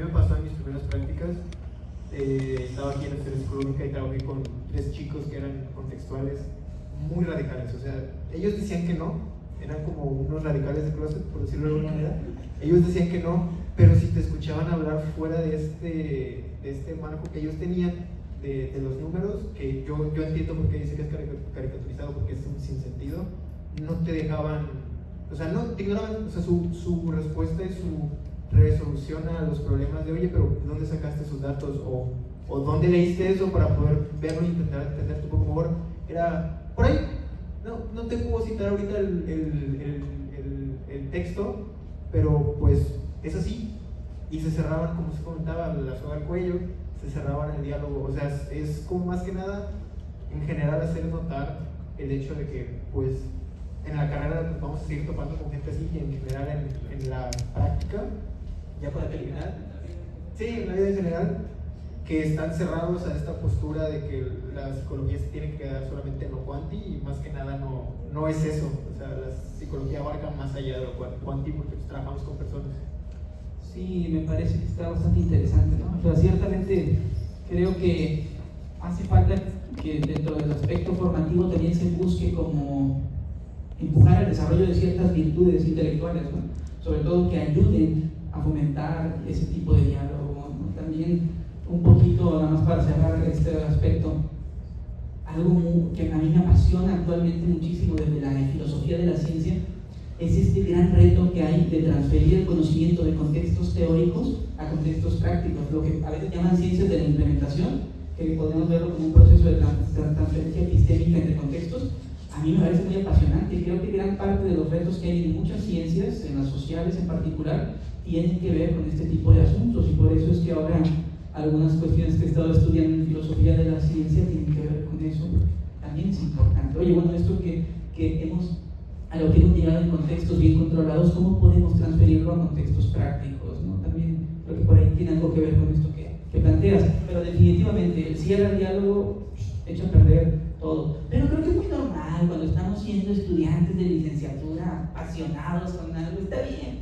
me pasó en mis primeras prácticas, estaba aquí en el Centro Psicológica y trabajé con 3 chicos que eran contextuales muy radicales, o sea, ellos decían que no, eran como unos radicales de closet, por decirlo de alguna manera. Ellos decían que no, pero si te escuchaban hablar fuera de este marco que ellos tenían, de los números, que yo entiendo por qué dice que es caricaturizado, porque es un sinsentido, no te dejaban, o sea, no te ignoraban, o sea, su respuesta y su resolución a los problemas de, oye, pero ¿dónde sacaste esos datos? O ¿dónde leíste eso para poder verlo y intentar entender un poco mejor? Era por ahí. No te puedo citar ahorita el texto, pero pues es así. Y se cerraban, como se comentaba, la soga al cuello, se cerraban el diálogo. O sea, es como más que nada, en general, hacer notar el hecho de que, pues, en la carrera vamos a seguir topando con gente así, y en general en la práctica, ya para terminar, sí, en la vida en general, que están cerrados a esta postura de que la psicología se tiene que quedar solamente en lo cuanti, y más que nada no es eso. O sea, la psicología abarca más allá de lo cuanti, porque trabajamos con personas. Sí, me parece que está bastante interesante, ¿no? O sea, ciertamente creo que hace falta que dentro del aspecto formativo también se busque como empujar el desarrollo de ciertas virtudes intelectuales, ¿no?, sobre todo que ayuden a fomentar ese tipo de diálogo, ¿no? También un poquito, nada más para cerrar este aspecto, algo que a mí me apasiona actualmente muchísimo desde la filosofía de la ciencia es este gran reto que hay de transferir el conocimiento de contextos teóricos a contextos prácticos, lo que a veces llaman ciencias de la implementación, que podemos verlo como un proceso de transferencia epistémica entre contextos. A mí me parece muy apasionante y creo que gran parte de los retos que hay en muchas ciencias, en las sociales en particular, tienen que ver con este tipo de asuntos, y por eso es que ahora algunas cuestiones que he estado estudiando en filosofía de la ciencia tienen que ver con eso. También es importante. Oye, bueno, esto a lo que hemos llegado en contextos bien controlados, ¿cómo podemos transferirlo a contextos prácticos, ¿no? También creo que por ahí tiene algo que ver con esto que planteas, pero definitivamente el cierre al diálogo echa a perder todo. Pero creo que es muy normal cuando estamos siendo estudiantes de licenciatura, apasionados con algo, está bien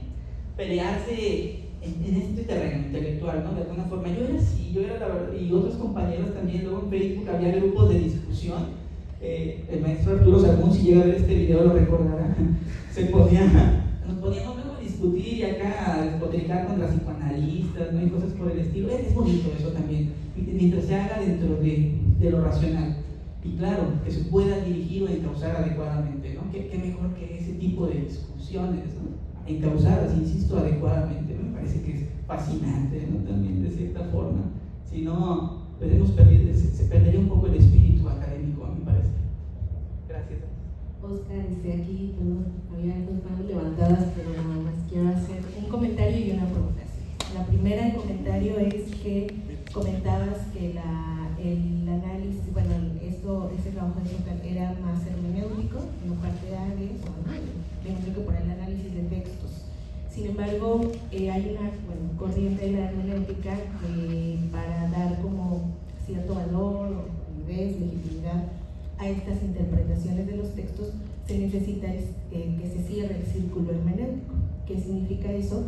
pelearse en este terreno intelectual, ¿no? De alguna forma. Yo era así, la verdad, y otros compañeros también. Luego en Facebook había grupos de discusión. El maestro Arturo Salmón, si llega a ver este video, lo recordará. Nos poníamos luego a discutir y acá a despotricar contra psicoanalistas, ¿no?, y cosas por el estilo. Es bonito eso también, mientras se haga dentro de lo racional. Y claro, que se pueda dirigir o encauzar adecuadamente, ¿no? ¿Qué mejor que ese tipo de discusiones, ¿no?, encauzadas, insisto, adecuadamente? Me parece que es fascinante, ¿no?, también de cierta forma. Si no, se perdería un poco el espíritu académico, a mi parecer. Gracias. Oscar, estoy aquí, había 2 manos levantadas, pero nada más quiero hacer un comentario y una pregunta. La primera, el comentario es que comentabas que el análisis, bueno, ese trabajo de Sócrates era más hermenéutico, no partidario, creo que por el análisis de textos. Sin embargo, hay una corriente de la hermenéutica que para dar como cierto valor, validez, legitimidad a estas interpretaciones de los textos, se necesita que se cierre el círculo hermenéutico. ¿Qué significa eso?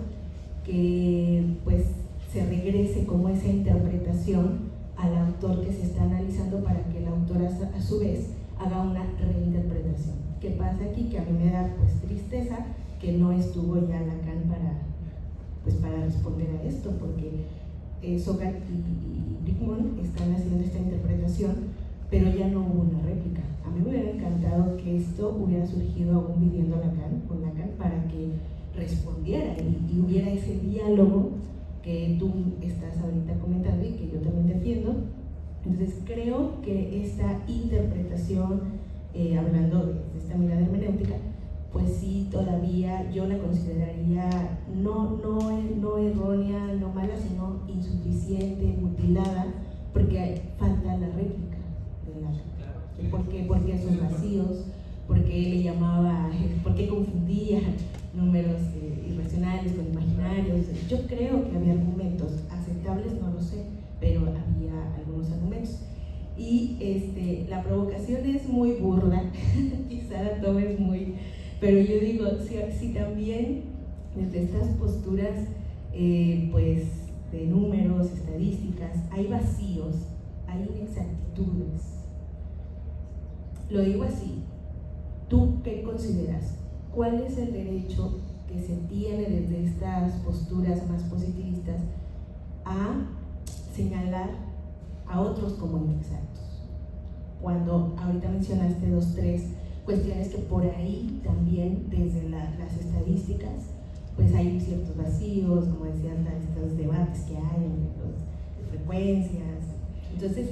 Que pues se regrese como esa interpretación al autor que se está analizando para que el autor a su vez haga una reinterpretación. ¿Qué pasa aquí? Que a mí me da pues tristeza que no estuvo ya Lacan para responder a esto, porque Sócrates y Brickman están haciendo esta interpretación, pero ya no hubo una réplica. A mí me hubiera encantado que esto hubiera surgido aún viviendo con Lacan para que respondiera y hubiera ese diálogo que tú estás ahorita comentando y que yo también defiendo, Entonces creo que esta interpretación, hablando de esta mirada hermenéutica, pues sí, todavía yo la consideraría no errónea, no mala, sino insuficiente, mutilada, porque falta la réplica del arte. ¿Por qué esos vacíos? ¿Por qué le llamaba, por qué confundía números irracionales con imaginarios? Yo creo que había argumentos aceptables, no lo sé, pero había algunos argumentos. Y la provocación es muy burda, quizá la tomes muy... Pero yo digo, si también desde estas posturas pues de números, estadísticas, hay vacíos, hay inexactitudes. Lo digo así, ¿tú qué consideras? ¿Cuál es el derecho que se tiene desde estas posturas más positivistas a señalar a otros como inexactos? Cuando ahorita mencionaste 2, 3 cuestiones que por ahí también desde las estadísticas pues hay ciertos vacíos, como decías, estos debates que hay de frecuencias. Entonces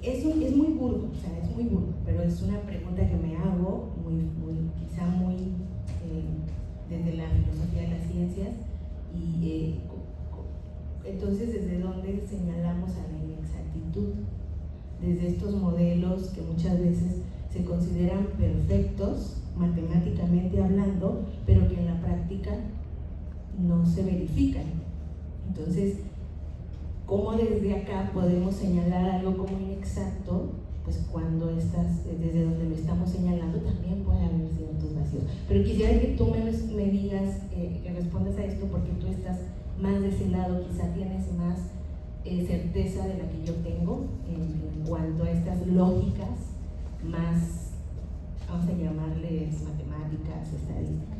eso es muy burdo, o sea, es muy burdo, pero es una pregunta que me hago quizá muy desde la filosofía de las ciencias y entonces desde dónde señalamos a la inexactitud, desde estos modelos que muchas veces se consideran perfectos matemáticamente hablando, pero que en la práctica no se verifican. Entonces, ¿cómo desde acá podemos señalar algo como inexacto? Pues cuando desde donde lo estamos señalando también puede haber ciertos vacíos. Pero quisiera que tú me digas, que respondas a esto, porque tú estás más de ese lado, quizá tienes más certeza de la que yo tengo en cuanto a estas lógicas más, vamos a llamarles matemáticas, estadísticas.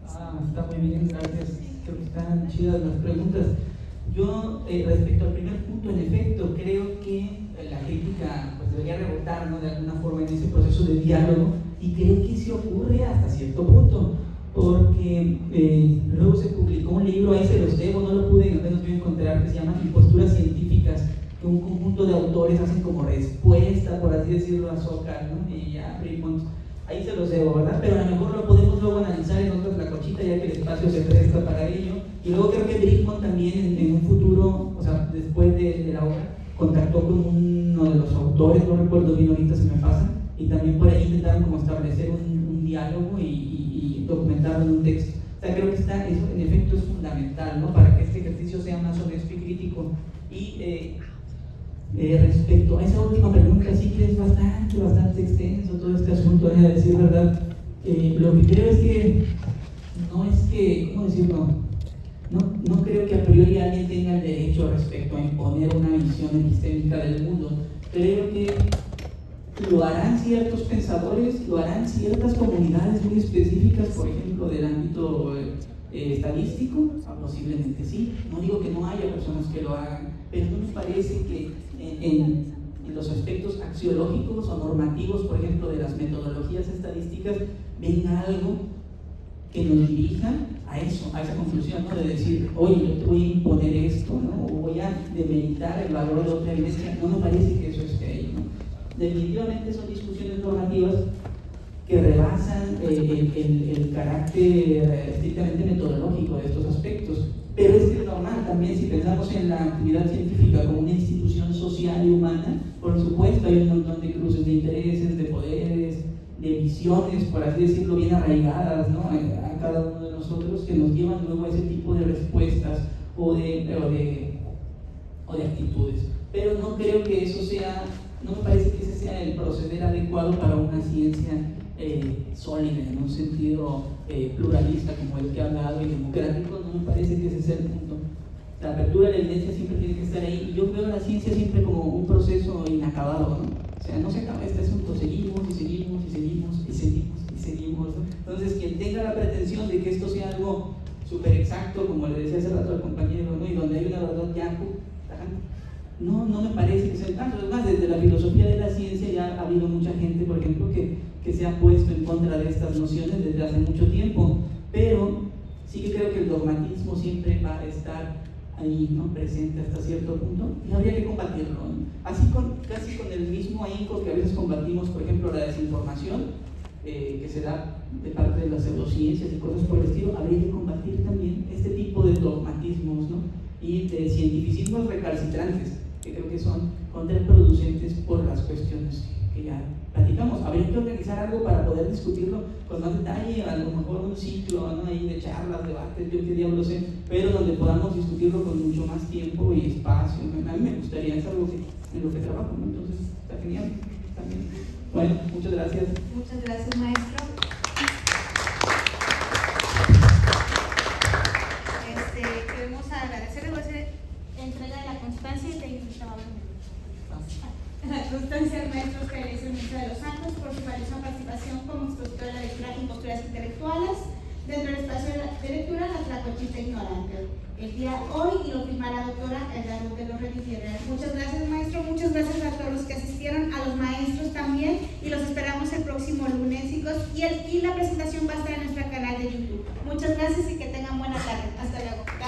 Está muy bien, gracias. Creo que están chidas las preguntas. Yo, respecto al primer punto, en efecto, creo que la crítica pues, debería rebotar, ¿no?, de alguna forma en ese proceso de diálogo, y creo que sí ocurre hasta cierto punto, porque luego se publicó un libro, ahí se los debo, no lo pude apenas encontrar, que se llama Imposturas Científicas, que un conjunto de autores hacen como respuesta, por así decirlo, a Sócrates, ¿no?, y a Brickmont. Ahí se los debo, ¿verdad? Pero a lo mejor lo podemos luego analizar en otra tlacochita, ya que el espacio se presta para ello. Y luego creo que Brickmont también en un futuro, o sea, después de la obra, contactó con uno de los autores, no recuerdo bien, ahorita se me pasa, y también por ahí intentaron como establecer un diálogo y documentarlo en un texto. O sea, creo que eso en efecto es fundamental, ¿no?, para que este ejercicio sea más honesto y crítico. Y respecto a esa última pregunta, sí que es bastante extenso todo este asunto, a decir verdad. Lo que creo es que no es que, ¿cómo decirlo? No creo que a priori alguien tenga el derecho respecto a imponer una visión epistémica del mundo. Creo que lo harán ciertos pensadores, lo harán ciertas comunidades muy específicas, por ejemplo, del ámbito estadístico, posiblemente sí. No digo que no haya personas que lo hagan, pero no me parece que en los aspectos axiológicos o normativos, por ejemplo, de las metodologías estadísticas, venga algo que nos dirija a eso, a esa conclusión, ¿no?, de decir, oye, yo te voy a imponer esto, ¿no?, o voy a demeritar el valor de otra evidencia. No me parece que eso esté ahí, ¿no? Definitivamente son discusiones normativas que rebasan el carácter estrictamente metodológico de estos aspectos. Pero es que es normal también, si pensamos en la actividad científica como una institución social y humana, por supuesto hay un montón de cruces de intereses, de poderes, de visiones, por así decirlo, bien arraigadas, ¿no?, a cada uno de nosotros, que nos llevan luego a ese tipo de respuestas o de actitudes. Pero no creo que eso sea, no me parece que ese sea el proceder adecuado para una ciencia sólida, en un sentido pluralista como el que ha hablado y democrático. No me parece que ese sea el punto. La apertura de la evidencia siempre tiene que estar ahí, y yo veo la ciencia siempre como un proceso inacabado, ¿no? O sea, no se acaba este asunto, seguimos y seguimos y seguimos y seguimos y seguimos, ¿no? Entonces, quien tenga la pretensión de que esto sea algo súper exacto, como le decía hace rato al compañero, ¿no?, y donde hay una verdad ya no me parece que sea el caso. Además, desde la filosofía de la ciencia ya ha habido mucha gente, por ejemplo, que se ha puesto en contra de estas nociones desde hace mucho tiempo, pero sí que creo que el dogmatismo siempre va a estar ahí, ¿no?, presente hasta cierto punto, y habría que combatirlo, ¿no? Casi con el mismo ahínco que a veces combatimos, por ejemplo, la desinformación que se da de parte de las pseudociencias y cosas por el estilo. Habría que combatir también este tipo de dogmatismos, ¿no?, y de cientificismos recalcitrantes, que creo que son contraproducentes por las cuestiones que ya platicamos. Habría que organizar algo para poder discutirlo con más detalle, a lo mejor un ciclo, ¿no?, ahí de charlas, debates, yo qué diablo sé, pero donde podamos discutirlo con mucho más tiempo y espacio. A mí me gustaría, es algo en lo que trabajo, ¿no? Entonces está genial también. Bueno, muchas gracias. Muchas gracias, maestro. Queremos agradecerle, voy a hacer entrega de la constancia y de la constancia al maestro Oscar Eliezer Mencha de los Santos por su valiosa participación como expositor de la lectura y posturas intelectuales dentro del espacio de lectura La Tlacochita Ignorante. El día hoy, y lo firmará la doctora Elda Ruth de los Redifierres. Muchas gracias, maestro. Muchas gracias a todos los que asistieron, a los maestros también, y los esperamos el próximo lunes, chicos. Y la presentación va a estar en nuestro canal de YouTube. Muchas gracias y que